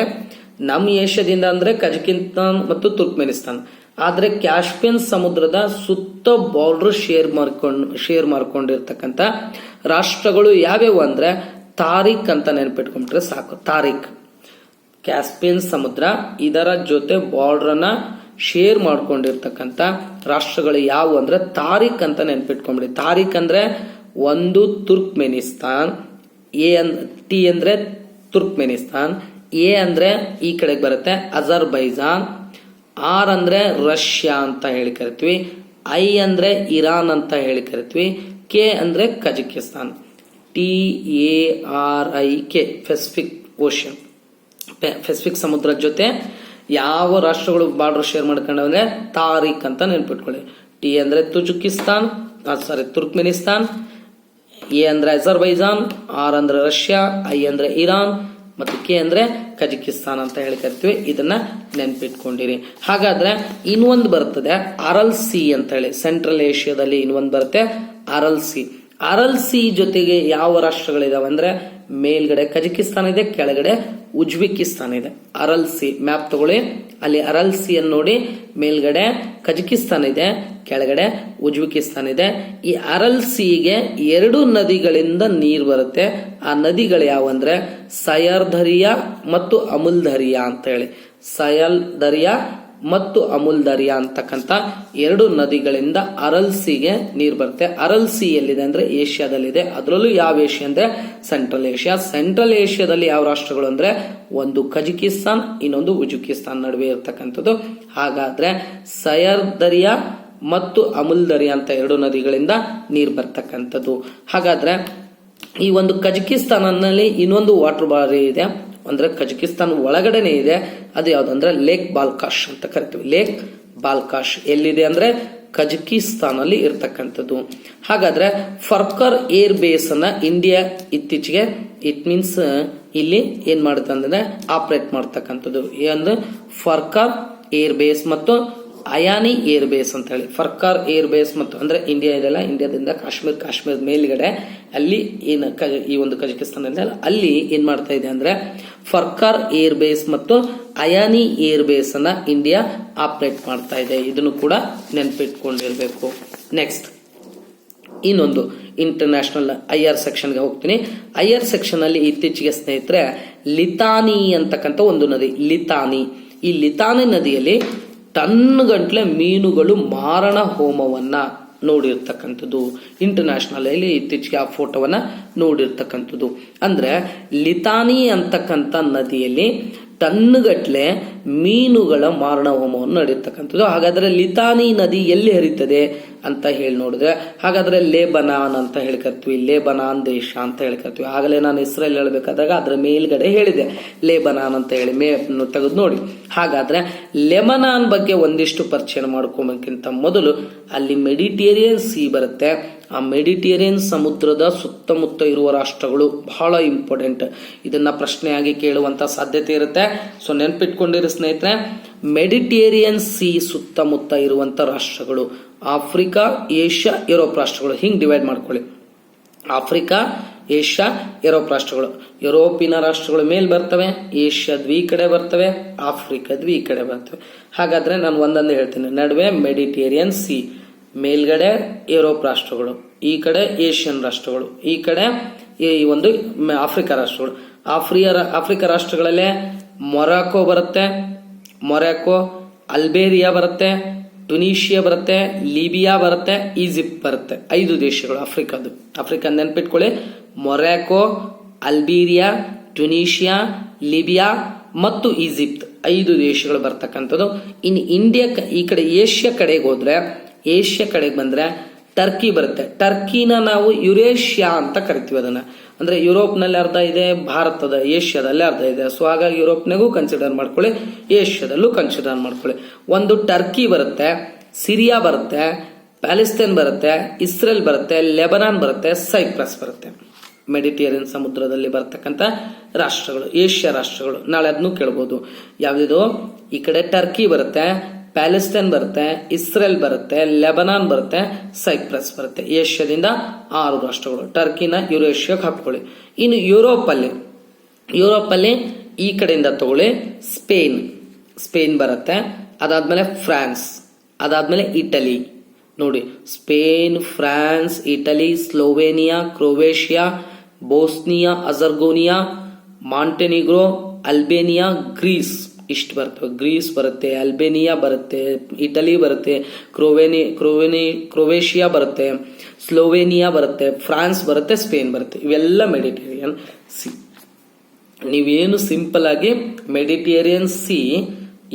ನಮ್ಮ ಏಷ್ಯಾದಿಂದ ಅಂದ್ರೆ ಕಜಕಿಸ್ತಾನ್ ಮತ್ತು ತುರ್ಕ್ಮೆನಿಸ್ತಾನ್. ಆದ್ರೆ ಕ್ಯಾಸ್ಪಿಯನ್ ಸಮುದ್ರದ ಸುತ್ತ ಬಾರ್ಡರ್ ಶೇರ್ ಮಾಡ್ಕೊಂಡಿರ್ತಕ್ಕಂಥ ರಾಷ್ಟ್ರಗಳು ಯಾವ್ಯಾವು ಅಂದ್ರೆ ತಾರಿಕ್ ಅಂತ ನೆನಪಿಟ್ಕೊಂಡ್ರೆ ಸಾಕು. ತಾರಿಕ್, ಕ್ಯಾಸ್ಪಿಯನ್ ಸಮುದ್ರ ಇದರ ಜೊತೆ ಬಾರ್ಡರ್ ನ ಶೇರ್ ಮಾಡ್ಕೊಂಡಿರ್ತಕ್ಕಂಥ ರಾಷ್ಟ್ರಗಳು ಯಾವುವು ಅಂದ್ರೆ ತಾರಿಕ್ ಅಂತ ನೆನ್ಪಿಟ್ಕೊಂಡ್ಬಿಡಿ. ತಾರಿಕ್ ಅಂದ್ರೆ ಒಂದು ತುರ್ಕ್ಮೆನಿಸ್ತಾನ್, ಟಿ ಅಂದ್ರೆ ತುರ್ಕ್ಮೆನಿಸ್ತಾನ್, ಎ ಅಂದ್ರೆ ಈ ಕಡೆಗೆ ಬರುತ್ತೆ ಅಜರ್ಬೈಜಾನ್, ಆರ್ ಅಂದ್ರೆ ರಷ್ಯಾ ಅಂತ ಹೇಳಿ ಕರಿತೀವಿ, ಐ ಅಂದ್ರೆ ಇರಾನ್ ಅಂತ ಹೇಳಿ ಕರಿತೀವಿ, ಕೆ ಅಂದ್ರೆ Kazakhstan. TARIK Pacific ocean, Pacific ಸಮುದ್ರದ ಜೊತೆ ಯಾವ ರಾಷ್ಟ್ರಗಳು ಬಾರ್ಡರ್ ಶೇರ್ ಮಾಡ್ಕೊಂಡವ್ರೆ ತಾರಿಕ್ ಅಂತ ನೆನ್ಪಿಟ್ಕೊಳ್ಳಿ. ಟಿ ಅಂದ್ರೆ ತುರ್ಕ್ಮೆನಿಸ್ತಾನ್, ಎ ಅಂದ್ರೆ ಅಜರ್ಬೈಜಾನ್, ಆರ್ ಅಂದ್ರೆ ರಷ್ಯಾ, ಐ ಅಂದ್ರೆ ಇರಾನ್ ಮತ್ತು ಕೆ ಅಂದ್ರೆ ಕಜಕಿಸ್ತಾನ್ ಅಂತ ಹೇಳಿ ಕರಿತೀವಿ. ಇದನ್ನ ನೆನ್ಪಿಟ್ಕೊಂಡಿರಿ. ಹಾಗಾದ್ರೆ ಇನ್ನೊಂದು ಬರ್ತದೆ ಅರಲ್ ಸಿ ಅಂತ ಹೇಳಿ, ಸೆಂಟ್ರಲ್ ಏಷ್ಯಾದಲ್ಲಿ ಇನ್ನೊಂದು ಬರುತ್ತೆ ಅರಲ್ ಸಿ. ಅರಲ್ ಸಿ ಜೊತೆಗೆ ಯಾವ ರಾಷ್ಟ್ರಗಳಿದಾವೆ ಅಂದ್ರೆ ಮೇಲ್ಗಡೆ ಕಜಕಿಸ್ತಾನ್ ಇದೆ, ಕೆಳಗಡೆ ಉಜ್ಬೇಕಿಸ್ತಾನ್ ಇದೆ. ಅರಲ್ ಸಿ ಮ್ಯಾಪ್ ತಗೊಳ್ಳಿ, ಅಲ್ಲಿ ಅರಲ್ ಸಿ ಅನ್ನು ನೋಡಿ, ಮೇಲ್ಗಡೆ ಕಜಕಿಸ್ತಾನ್ ಇದೆ, ಕೆಳಗಡೆ ಉಜ್ಬೇಕಿಸ್ತಾನ್ ಇದೆ. ಈ ಅರಲ್ ಸಿಗೆ 2 ನದಿಗಳಿಂದ ನೀರು ಬರುತ್ತೆ. ಆ ನದಿಗಳು ಯಾವಂದ್ರೆ ಸಯರ್ ದರಿಯಾ ಮತ್ತು ಅಮುಲ್ ದರಿಯಾ ಅಂತ ಹೇಳಿ. ಸಯಲ್ ದರಿಯಾ ಮತ್ತು ಅಮುಲ್ ದರಿಯಾ ಅಂತಕ್ಕಂಥ 2 ನದಿಗಳಿಂದ ಅರಲ್ ಸಿಗೆ ನೀರು ಬರುತ್ತೆ. ಅರಲ್ ಸಿ ಎಲ್ಲಿದೆ ಅಂದ್ರೆ ಏಷ್ಯಾದಲ್ಲಿದೆ. ಅದರಲ್ಲೂ ಯಾವ ಏಷ್ಯಾ ಅಂದ್ರೆ ಸೆಂಟ್ರಲ್ ಏಷ್ಯಾ. ಸೆಂಟ್ರಲ್ ಏಷ್ಯಾದಲ್ಲಿ ಯಾವ ರಾಷ್ಟ್ರಗಳು ಅಂದ್ರೆ ಒಂದು ಕಜಕಿಸ್ತಾನ್, ಇನ್ನೊಂದು ಉಜ್ಬೇಕಿಸ್ತಾನ್ ನಡುವೆ ಇರತಕ್ಕಂಥದ್ದು. ಹಾಗಾದ್ರೆ ಸಯರ್ ದರಿಯಾ ಮತ್ತು ಅಮುಲ್ ದರಿಯಾ ಅಂತ 2 ನದಿಗಳಿಂದ ನೀರು ಬರ್ತಕ್ಕಂಥದ್ದು. ಹಾಗಾದ್ರೆ ಈ ಒಂದು ಕಜಕಿಸ್ತಾನಲ್ಲಿ ಇನ್ನೊಂದು ವಾಟರ್ ಬಾಡಿ ಇದೆ, ಅಂದ್ರೆ ಕಜಕಿಸ್ತಾನ್ ಒಳಗಡೆನೆ ಇದೆ. ಅದು ಯಾವ್ದಂದ್ರೆ ಲೇಕ್ ಬಾಲ್ಕಾಶ್ ಅಂತ ಕರಿತೀವಿ. ಲೇಕ್ ಬಾಲ್ಕಾಶ್ ಎಲ್ಲಿದೆ ಅಂದ್ರೆ ಕಜಕಿಸ್ತಾನ್ ಅಲ್ಲಿ ಇರ್ತಕ್ಕಂಥದ್ದು. ಹಾಗಾದ್ರೆ ಫರ್ಕರ್ ಏರ್ ಬೇಸ್ ಅನ್ನ ಇಂಡಿಯಾ ಇತ್ತೀಚೆಗೆ ಇಟ್ ಮೀನ್ಸ್ ಇಲ್ಲಿ ಏನ್ ಮಾಡುತ್ತೆ ಅಂದ್ರೆ ಆಪರೇಟ್ ಮಾಡ್ತಕ್ಕಂಥದ್ದು. ಅಂದ್ರೆ ಫರ್ಕರ್ ಏರ್ ಬೇಸ್ ಮತ್ತು ಅಯಾನಿ ಏರ್ ಬೇಸ್ ಅಂತ ಹೇಳಿ. ಫರ್ಕರ್ ಏರ್ ಬೇಸ್ ಮತ್ತು ಅಂದ್ರೆ ಇಂಡಿಯಾ ಇದೆಲ್ಲ, ಇಂಡಿಯಾದಿಂದ ಕಾಶ್ಮೀರ ಮೇಲ್ಗಡೆ ಅಲ್ಲಿ ಈ ಒಂದು ಕಜಕಿಸ್ತಾನ ಇದೆ, ಅಲ್ಲಿ ಏನ್ ಮಾಡ್ತಾ ಇದೆ ಅಂದ್ರೆ ಫರ್ಕರ್ ಏರ್ ಬೇಸ್ ಮತ್ತು ಅಯಾನಿ ಏರ್ ಬೇಸ್ ಅನ್ನ ಇಂಡಿಯಾ ಆಪರೇಟ್ ಮಾಡ್ತಾ ಇದೆ. ಇದನ್ನು ಕೂಡ ನೆನ್ಪಿಟ್ಕೊಂಡಿರ್ಬೇಕು. ನೆಕ್ಸ್ಟ್ ಇನ್ನೊಂದು ಇಂಟರ್ನ್ಯಾಷನಲ್ ಐಆರ್ ಸೆಕ್ಷನ್ಗೆ ಹೋಗ್ತೀನಿ. ಐಆರ್ ಸೆಕ್ಷನ್ ಅಲ್ಲಿ ಇತ್ತೀಚೆಗೆ ಸ್ನೇಹಿತರೆ ಲಿತಾನಿ ಅಂತಕ್ಕಂಥ ಒಂದು ನದಿ, ಲಿತಾನಿ. ಈ ಲಿತಾನಿ ನದಿಯಲ್ಲಿ ಟನ್ಗಂಟ್ಲೆ ಮೀನುಗಳು ಮಾರಣ ಹೋಮವನ್ನ ನೋಡಿರ್ತಕ್ಕಂಥದ್ದು. ಇಂಟರ್ನ್ಯಾಷನಲ್ ಅಲ್ಲಿ ಇತ್ತೀಚೆಗೆ ಆ ಫೋಟೋವನ್ನ ನೋಡಿರ್ತಕ್ಕಂಥದ್ದು. ಅಂದ್ರೆ ಲಿತಾನಿ ಅಂತಕ್ಕಂಥ ನದಿಯಲ್ಲಿ ಟನ್ಗಟ್ಲೆ ಮೀನುಗಳ ಮಾರಣ ಹೋಮವನ್ನು ನಡೆಯತಕ್ಕಂಥದ್ದು. ಹಾಗಾದ್ರೆ ಲಿತಾನಿ ನದಿ ಎಲ್ಲಿ ಹರಿತದೆ ಅಂತ ಹೇಳಿ ನೋಡಿದ್ರೆ ಹಾಗಾದ್ರೆ ಲೇಬನಾನ್ ಅಂತ ಹೇಳ್ಕರ್ತೀವಿ. ಲೇಬನಾನ್ ದೇಶ ಅಂತ ಹೇಳ್ಕರ್ತೀವಿ. ಆಗಲೇ ನಾನು ಇಸ್ರೇಲ್ ಹೇಳ್ಬೇಕಾದಾಗ ಅದರ ಮೇಲ್ಗಡೆ ಹೇಳಿದೆ ಲೇಬನಾನ್ ಅಂತ ಹೇಳಿ, ತೆಗೆದು ನೋಡಿ. ಹಾಗಾದ್ರೆ ಲೆಬನಾನ್ ಬಗ್ಗೆ ಒಂದಿಷ್ಟು ಪರಿಚಯ ಮಾಡ್ಕೋಬೇಕಿಂತ ಮೊದಲು ಅಲ್ಲಿ ಮೆಡಿಟೇರಿಯನ್ ಸಿ ಬರುತ್ತೆ. ಆ ಮೆಡಿಟೇರಿಯನ್ ಸಮುದ್ರದ ಸುತ್ತಮುತ್ತ ಇರುವ ರಾಷ್ಟ್ರಗಳು ಬಹಳ ಇಂಪಾರ್ಟೆಂಟ್. ಇದನ್ನ ಪ್ರಶ್ನೆಯಾಗಿ ಕೇಳುವಂತ ಸಾಧ್ಯತೆ ಇರುತ್ತೆ. ಸೊ ನೆನ್ಪಿಟ್ಕೊಂಡಿರಿ ಸ್ನೇಹಿತರೆ, ಮೆಡಿಟೇರಿಯನ್ ಸಿ ಸುತ್ತಮುತ್ತ ಇರುವಂತ ರಾಷ್ಟ್ರಗಳು ಆಫ್ರಿಕಾ, ಏಷ್ಯಾ, ಯುರೋಪ್ ರಾಷ್ಟ್ರಗಳು. ಹಿಂಗ್ ಡಿವೈಡ್ ಮಾಡ್ಕೊಳ್ಳಿ. ಆಫ್ರಿಕಾ, ಏಷ್ಯಾ, ಯುರೋಪ್ ರಾಷ್ಟ್ರಗಳು. ಯುರೋಪಿನ ರಾಷ್ಟ್ರಗಳು ಮೇಲ್ ಬರ್ತವೆ, ಏಷ್ಯಾದ್ವಿ ಈ ಕಡೆ ಬರ್ತವೆ, ಆಫ್ರಿಕಾದ್ವಿ ಈ ಕಡೆ ಬರ್ತವೆ. ಹಾಗಾದ್ರೆ ನಾನು ಒಂದೊಂದು ಹೇಳ್ತೀನಿ. ನಡುವೆ ಮೆಡಿಟೇರಿಯನ್ ಸಿ, ಮೇಲ್ಗಡೆ ಯುರೋಪ್ ರಾಷ್ಟ್ರಗಳು, ಈ ಕಡೆ ಏಷ್ಯನ್ ರಾಷ್ಟ್ರಗಳು, ಈ ಕಡೆ ಈ ಒಂದು ಆಫ್ರಿಕಾ ರಾಷ್ಟ್ರಗಳು. ಆಫ್ರಿಕಾ ರಾಷ್ಟ್ರಗಳಲ್ಲೇ ಮೊರಾಕೋ ಬರುತ್ತೆ, ಅಲ್ಬೇರಿಯಾ ಬರುತ್ತೆ, ಟುನೀಷಿಯಾ ಬರುತ್ತೆ, ಲಿಬಿಯಾ ಬರುತ್ತೆ, ಈಜಿಪ್ಟ್ ಬರುತ್ತೆ. 5 ದೇಶಗಳು ಆಫ್ರಿಕಾದು. ಆಫ್ರಿಕಾ ನೆನ್ಪಿಟ್ಕೊಳ್ಳಿ. ಮೊರಾಕೋ, ಅಲ್ಬೇರಿಯಾ, ಟುನೀಷಿಯಾ, ಲಿಬಿಯಾ ಮತ್ತು ಈಜಿಪ್ಟ್ 5 ದೇಶಗಳು ಬರ್ತಕ್ಕಂಥದ್ದು. ಇನ್ನು ಇಂಡಿಯಾ ಈ ಕಡೆ ಏಷ್ಯಾ ಕಡೆಗೆ ಹೋದ್ರೆ, ಏಷ್ಯಾ ಕಡೆಗೆ ಬಂದ್ರೆ ಟರ್ಕಿ ಬರುತ್ತೆ. ಟರ್ಕಿನ ನಾವು ಯುರೇಷಿಯಾ ಅಂತ ಕರಿತೀವಿ ಅದನ್ನ. ಅಂದ್ರೆ ಯುರೋಪ್ ನಲ್ಲಿ ಅರ್ಧ ಇದೆ, ಭಾರತದ ಏಷ್ಯಾದಲ್ಲಿ ಅರ್ಧ ಇದೆ. ಸೊ ಹಾಗಾಗಿ ಯುರೋಪ್ನಾಗೂ ಕನ್ಸಿಡರ್ ಮಾಡ್ಕೊಳ್ಳಿ, ಏಷ್ಯಾದಲ್ಲೂ ಕನ್ಸಿಡರ್ ಮಾಡ್ಕೊಳ್ಳಿ. ಒಂದು ಟರ್ಕಿ ಬರುತ್ತೆ, ಸಿರಿಯಾ ಬರುತ್ತೆ, ಪ್ಯಾಲೆಸ್ತೈನ್ ಬರುತ್ತೆ, ಇಸ್ರೇಲ್ ಬರುತ್ತೆ, ಲೆಬನಾನ್ ಬರುತ್ತೆ, ಸೈಪ್ರಸ್ ಬರುತ್ತೆ. ಮೆಡಿಟೇರಿಯನ್ ಸಮುದ್ರದಲ್ಲಿ ಬರ್ತಕ್ಕಂಥ ರಾಷ್ಟ್ರಗಳು, ಏಷ್ಯಾ ರಾಷ್ಟ್ರಗಳು. ನಾಳೆ ಅದನ್ನು ಕೇಳ್ಬೋದು. ಯಾವ್ದು? ಈ ಕಡೆ ಟರ್ಕಿ ಬರುತ್ತೆ, ಪ್ಯಾಲೆಸ್ತೈನ್ ಬರುತ್ತೆ, ಇಸ್ರೇಲ್ ಬರುತ್ತೆ, ಲೆಬನಾನ್ ಬರುತ್ತೆ, ಸೈಪ್ರಸ್ ಬರುತ್ತೆ. ಏಷ್ಯಾದಿಂದ 6 ರಾಷ್ಟ್ರಗಳು. ಟರ್ಕಿನ ಯುರೇಷಿಯಾಗೆ ಹಾಕೊಳ್ಳಿ. ಇನ್ನು ಯುರೋಪ್ ಅಲ್ಲಿ ಈ ಕಡೆಯಿಂದ ತಗೊಳ್ಳಿ. ಸ್ಪೇನ್ ಬರುತ್ತೆ, ಅದಾದ್ಮೇಲೆ ಫ್ರಾನ್ಸ್, ಅದಾದ್ಮೇಲೆ ಇಟಲಿ. ನೋಡಿ, Spain, France, Italy, Slovenia, Croatia, Bosnia, Herzegovina, Montenegro, Albania, Greece. ಇಷ್ಟು ಬರ್ತವೆ. ಗ್ರೀಸ್ ಬರುತ್ತೆ, ಅಲ್ಬೇನಿಯಾ ಬರುತ್ತೆ, ಇಟಲಿ ಬರುತ್ತೆ, ಕ್ರೊವೇಷಿಯಾ ಬರುತ್ತೆ, ಸ್ಲೋವೇನಿಯಾ ಬರುತ್ತೆ, ಫ್ರಾನ್ಸ್ ಬರುತ್ತೆ, ಸ್ಪೇನ್ ಬರುತ್ತೆ. ಇವೆಲ್ಲ ಮೆಡಿಟೇರಿಯನ್ ಸಿ. ನೀವೇನು ಸಿಂಪಲ್ ಆಗಿ ಮೆಡಿಟೇರಿಯನ್ ಸಿ,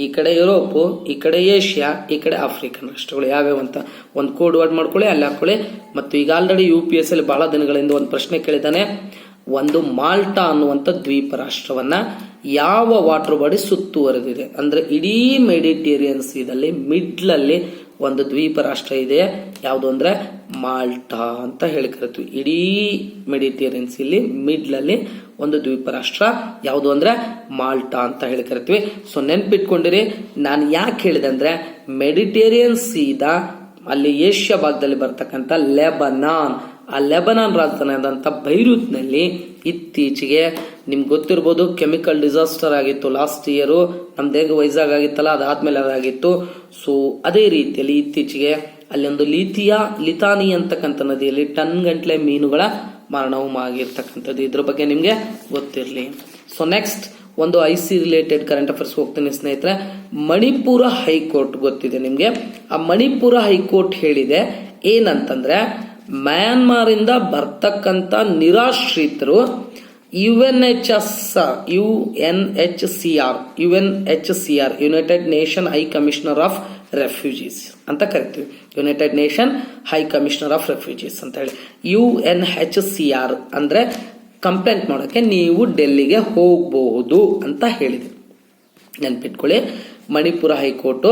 ಈ ಕಡೆ ಯುರೋಪ್, ಈ ಕಡೆ ಏಷ್ಯಾ, ಈ ಕಡೆ ಆಫ್ರಿಕನ್ ರಾಷ್ಟ್ರಗಳು ಯಾವ್ಯಾವ ಅಂತ ಒಂದು ಕೋಡ್ ವರ್ಡ್ ಮಾಡ್ಕೊಳ್ಳಿ, ಅಲ್ಲಿ ಹಾಕೊಳ್ಳಿ. ಮತ್ತು ಈಗ ಆಲ್ರೆಡಿ UPSC ಅಲ್ಲಿ ಬಹಳ ದಿನಗಳಿಂದ ಒಂದು ಪ್ರಶ್ನೆ ಕೇಳಿದ್ದಾನೆ. ಒಂದು ಮಾಲ್ಟಾ ಅನ್ನುವಂಥ ದ್ವೀಪ ರಾಷ್ಟ್ರವನ್ನ ಯಾವ ವಾಟರ್ ಬಾಡಿ ಸುತ್ತುವರೆದಿದೆ? ಅಂದ್ರೆ ಇಡೀ ಮೆಡಿಟೇರಿಯನ್ ಸೀದಲ್ಲಿ ಮಿಡ್ಲಲ್ಲಿ ಒಂದು ದ್ವೀಪ ರಾಷ್ಟ್ರ ಇದೆ. ಯಾವುದು ಅಂದ್ರೆ ಮಾಲ್ಟಾ ಅಂತ ಹೇಳಿ ಕರಿತೀವಿ. ಇಡೀ ಮೆಡಿಟೇರಿಯನ್ ಸೀಲಿ ಮಿಡ್ಲಲ್ಲಿ ಒಂದು ದ್ವೀಪ ರಾಷ್ಟ್ರ ಯಾವುದು ಅಂದ್ರೆ ಮಾಲ್ಟಾ ಅಂತ ಹೇಳಿ ಕರಿತೀವಿ. ಸೊ ನೆನ್ಪಿಟ್ಕೊಂಡಿರಿ, ನಾನು ಯಾಕೆ ಹೇಳಿದೆ ಅಂದ್ರೆ ಮೆಡಿಟೇರಿಯನ್ ಸೀದ ಅಲ್ಲಿ ಏಷ್ಯಾ ಭಾಗದಲ್ಲಿ ಬರ್ತಕ್ಕಂಥ ಲೆಬನಾನ್, ಆ ಲೆಬನಾನ್ ರಾಜಧಾನಿಯಾದಂಥ ಬೈರೂತ್ನಲ್ಲಿ ಇತ್ತೀಚೆಗೆ ನಿಮ್ಗೆ ಗೊತ್ತಿರ್ಬೋದು ಕೆಮಿಕಲ್ ಡಿಸಾಸ್ಟರ್ ಆಗಿತ್ತು ಲಾಸ್ಟ್ ಇಯರ್. ನಮ್ದೇಗ ವೈಜಾಗ್ ಆಗಿತ್ತಲ್ಲ, ಅದಾದ್ಮೇಲೆ ಅದಾಗಿತ್ತು. ಸೊ ಅದೇ ರೀತಿಯಲ್ಲಿ ಇತ್ತೀಚೆಗೆ ಅಲ್ಲಿ ಒಂದು ಲಿತಾನಿ ಅಂತಕ್ಕಂಥ ನದಿಯಲ್ಲಿ ಟನ್ ಗಂಟ್ಲೆ ಮೀನುಗಳ ಮರಣವು ಆಗಿರ್ತಕ್ಕಂಥದ್ದು. ಇದ್ರ ಬಗ್ಗೆ ನಿಮ್ಗೆ ಗೊತ್ತಿರಲಿ. ಸೊ ನೆಕ್ಸ್ಟ್ ಒಂದು IC ರಿಲೇಟೆಡ್ ಕರೆಂಟ್ ಅಫೇರ್ಸ್ ಹೋಗ್ತೀನಿ ಸ್ನೇಹಿತರೆ. ಮಣಿಪುರ ಹೈಕೋರ್ಟ್ ಗೊತ್ತಿದೆ ನಿಮ್ಗೆ. ಆ ಮಣಿಪುರ ಹೈಕೋರ್ಟ್ ಹೇಳಿದೆ ಏನಂತಂದ್ರೆ ಮ್ಯಾನ್ಮಾರ್ ಇಂದ ಬರ್ತಕ್ಕಂಥ ನಿರಾಶ್ರಿತರು UNHCR United nation high commissioner of refugees ಅಂತ ಕರಿತೀವಿ. United nation high commissioner of refugees ಅಂತ ಹೇಳಿ UNHCR ಅಂದ್ರೆ ಕಂಪ್ಲೇಂಟ್ ಮಾಡೋಕೆ ನೀವು ಡೆಲ್ಲಿಗೆ ಹೋಗಬಹುದು ಅಂತ ಹೇಳಿದೆ. ನೆನ್ಪಿಟ್ಕೊಳ್ಳಿ, ಮಣಿಪುರ ಹೈಕೋರ್ಟ್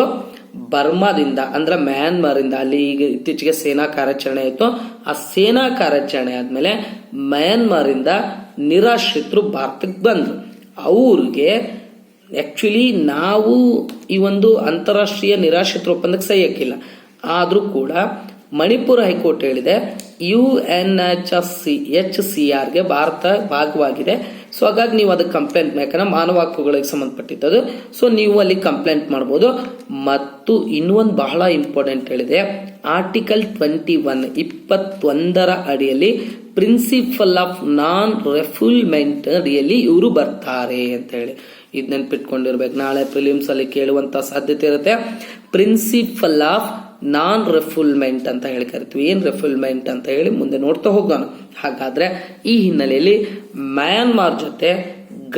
ಬರ್ಮಾದಿಂದ ಅಂದ್ರೆ ಮ್ಯಾನ್ಮಾರ್ ಇಂದ ಅಲ್ಲಿ ಈಗ ಇತ್ತೀಚೆಗೆ ಸೇನಾ ಕಾರ್ಯಾಚರಣೆ ಆಯಿತು. ಆ ಸೇನಾ ಕಾರ್ಯಾಚರಣೆ ಆದ್ಮೇಲೆ ಮ್ಯಾನ್ಮಾರ್ ಇಂದ ನಿರಾಶ್ರಿತರು ಭಾರತಕ್ಕೆ ಬಂದ್ರು. ಅವ್ರಿಗೆ ಆಕ್ಚುಲಿ ನಾವು ಈ ಒಂದು ಅಂತಾರಾಷ್ಟ್ರೀಯ ನಿರಾಶ್ರಿತರ ಒಪ್ಪಂದಕ್ಕೆ ಸಹಿ ಹಾಕಿಲ್ಲ, ಆದ್ರೂ ಕೂಡ ಮಣಿಪುರ ಹೈಕೋರ್ಟ್ ಹೇಳಿದೆ UNHCR ಗೆ ಭಾರತ ಭಾಗವಾಗಿದೆ. ಸೊ ಹಾಗಾಗಿ ನೀವು ಅದಕ್ಕೆ ಕಂಪ್ಲೇಂಟ್ ಯಾಕಂದ್ರೆ ಮಾನವ ಹಕ್ಕುಗಳಿಗೆ ಸಂಬಂಧಪಟ್ಟಿದ್ದು. ಸೊ ನೀವು ಅಲ್ಲಿ ಕಂಪ್ಲೇಂಟ್ ಮಾಡಬಹುದು. ಮತ್ತು ಇನ್ನೊಂದು ಬಹಳ ಇಂಪಾರ್ಟೆಂಟ್ ಹೇಳಿದೆ, ಆರ್ಟಿಕಲ್ 21 ಅಡಿಯಲ್ಲಿ ಪ್ರಿನ್ಸಿಪಲ್ ಆಫ್ ನಾನ್ ರೆಫ್ಯೂಲ್ಮೆಂಟ್ ಅಡಿಯಲ್ಲಿ ಇವರು ಬರ್ತಾರೆ ಅಂತ ಹೇಳಿ ಇದು ನೆನ್ಪಿಟ್ಕೊಂಡಿರ್ಬೇಕು. ನಾಳೆ ಪ್ರಿಲಿಮ್ಸ್ ಅಲ್ಲಿ ಕೇಳುವಂತ ಸಾಧ್ಯತೆ ಇರುತ್ತೆ. ಪ್ರಿನ್ಸಿಪಲ್ ಆಫ್ ನಾನ್ ರೆಫ್ಯೂಲ್ಮೆಂಟ್ ಅಂತ ಹೇಳಿ ಕರಿತೀವಿ. ಏನ್ ರೆಫ್ಯೂಲ್ಮೆಂಟ್ ಅಂತ ಹೇಳಿ ಮುಂದೆ ನೋಡ್ತಾ ಹೋಗೋಣ. ಹಾಗಾದ್ರೆ ಈ ಹಿನ್ನೆಲೆಯಲ್ಲಿ ಮ್ಯಾನ್ಮಾರ್ ಜೊತೆ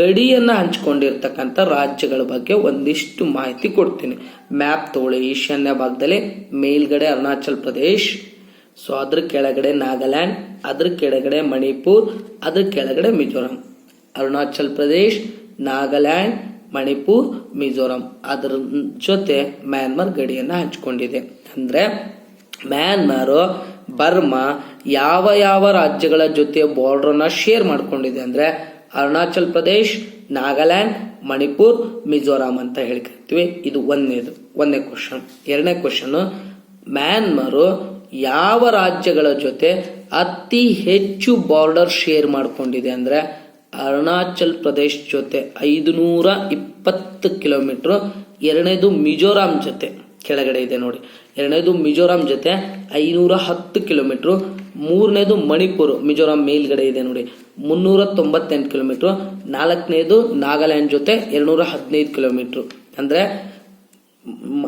ಗಡಿಯನ್ನ ಹಂಚಿಕೊಂಡಿರ್ತಕ್ಕಂಥ ರಾಜ್ಯಗಳ ಬಗ್ಗೆ ಒಂದಿಷ್ಟು ಮಾಹಿತಿ ಕೊಡ್ತೀನಿ. ಮ್ಯಾಪ್ ತಗೊಳ್ಳಿ. ಈಶಾನ್ಯ ಭಾಗದಲ್ಲಿ ಮೇಲ್ಗಡೆ ಅರುಣಾಚಲ್ ಪ್ರದೇಶ್, ಸೊ ಅದ್ರ ಕೆಳಗಡೆ ನಾಗಾಲ್ಯಾಂಡ್, ಅದ್ರ ಕೆಳಗಡೆ ಮಣಿಪುರ್, ಅದ್ರ ಕೆಳಗಡೆ ಮಿಜೋರಾಂ. ಅರುಣಾಚಲ್ ಪ್ರದೇಶ್, ನಾಗಾಲ್ಯಾಂಡ್, ಮಣಿಪುರ್, ಮಿಜೋರಾಂ ಅದರ ಜೊತೆ ಮ್ಯಾನ್ಮಾರ್ ಗಡಿಯನ್ನ ಹಂಚಿಕೊಂಡಿದೆ. ಅಂದ್ರೆ ಮ್ಯಾನ್ಮಾರ್ ಬರ್ಮಾ ಯಾವ ಯಾವ ರಾಜ್ಯಗಳ ಜೊತೆ ಬಾರ್ಡರ್ ಅನ್ನ ಶೇರ್ ಮಾಡ್ಕೊಂಡಿದೆ ಅಂದ್ರೆ ಅರುಣಾಚಲ್ ಪ್ರದೇಶ್, ನಾಗಾಲ್ಯಾಂಡ್, ಮಣಿಪುರ್, ಮಿಜೋರಾಂ ಅಂತ ಹೇಳ್ಕರಿತೀವಿ. ಇದು ಒಂದನೇ ಕ್ವಶನ್. ಎರಡನೇ ಕ್ವಶನ್, ಮ್ಯಾನ್ಮಾರ್ ಯಾವ ರಾಜ್ಯಗಳ ಜೊತೆ ಅತಿ ಹೆಚ್ಚು ಬಾರ್ಡರ್ ಶೇರ್ ಮಾಡ್ಕೊಂಡಿದೆ ಅಂದ್ರೆ ಅರುಣಾಚಲ್ ಪ್ರದೇಶ್ ಜೊತೆ 520 ಕಿಲೋಮೀಟರ್. ಎರಡನೇದು ಮಿಜೋರಾಂ ಜೊತೆ ಕೆಳಗಡೆ ಇದೆ ನೋಡಿ. ಎರಡನೇದು ಮಿಜೋರಾಂ ಜೊತೆ 510 ಕಿಲೋಮೀಟರ್. ಮೂರನೇದು ಮಣಿಪುರ್, ಮಿಜೋರಾಂ ಮೇಲ್ಗಡೆ ಇದೆ ನೋಡಿ, 398 ಕಿಲೋಮೀಟರ್. ನಾಲ್ಕನೇದು ನಾಗಾಲ್ಯಾಂಡ್ ಜೊತೆ 215 ಕಿಲೋಮೀಟರ್. ಅಂದ್ರೆ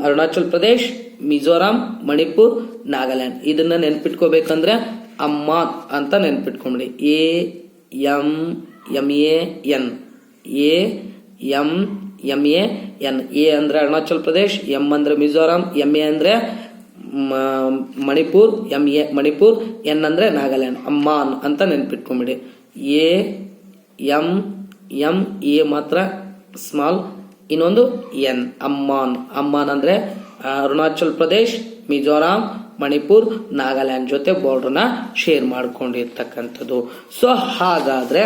ಅರುಣಾಚಲ್ ಪ್ರದೇಶ್, ಮಿಜೋರಾಂ, ಮಣಿಪುರ್, ನಾಗಾಲ್ಯಾಂಡ್. ಇದನ್ನ ನೆನ್ಪಿಟ್ಕೋಬೇಕಂದ್ರೆ ಅಮ್ಮಾನ್ ಅಂತ ನೆನ್ಪಿಟ್ಕೊಂಬಿಡಿ. AMAN ಎ ಅಂದ್ರೆ ಅರುಣಾಚಲ್ ಪ್ರದೇಶ್, ಎಂ ಅಂದ್ರೆ ಮಿಜೋರಾಂ, MA ಅಂದ್ರೆ ಮಣಿಪುರ್, ಮಣಿಪುರ್, ಎನ್ ಅಂದ್ರೆ ನಾಗಾಲ್ಯಾಂಡ್. ಅಮ್ಮಾನ್ ಅಂತ ನೆನ್ಪಿಟ್ಕೊಂಬಿಡಿ. ಎ ಮಾತ್ರ ಸ್ಮಾಲ್, ಇನ್ನೊಂದು ಎನ್, ಅಮ್ಮಾನ್ ಅಂದ್ರೆ ಅರುಣಾಚಲ್ ಪ್ರದೇಶ್, ಮಿಜೋರಾಂ, ಮಣಿಪುರ್, ನಾಗಾಲ್ಯಾಂಡ್ ಜೊತೆ ಬಾರ್ಡರ್ನ ಶೇರ್ ಮಾಡ್ಕೊಂಡಿರ್ತಕ್ಕಂಥದ್ದು. ಸೊ ಹಾಗಾದ್ರೆ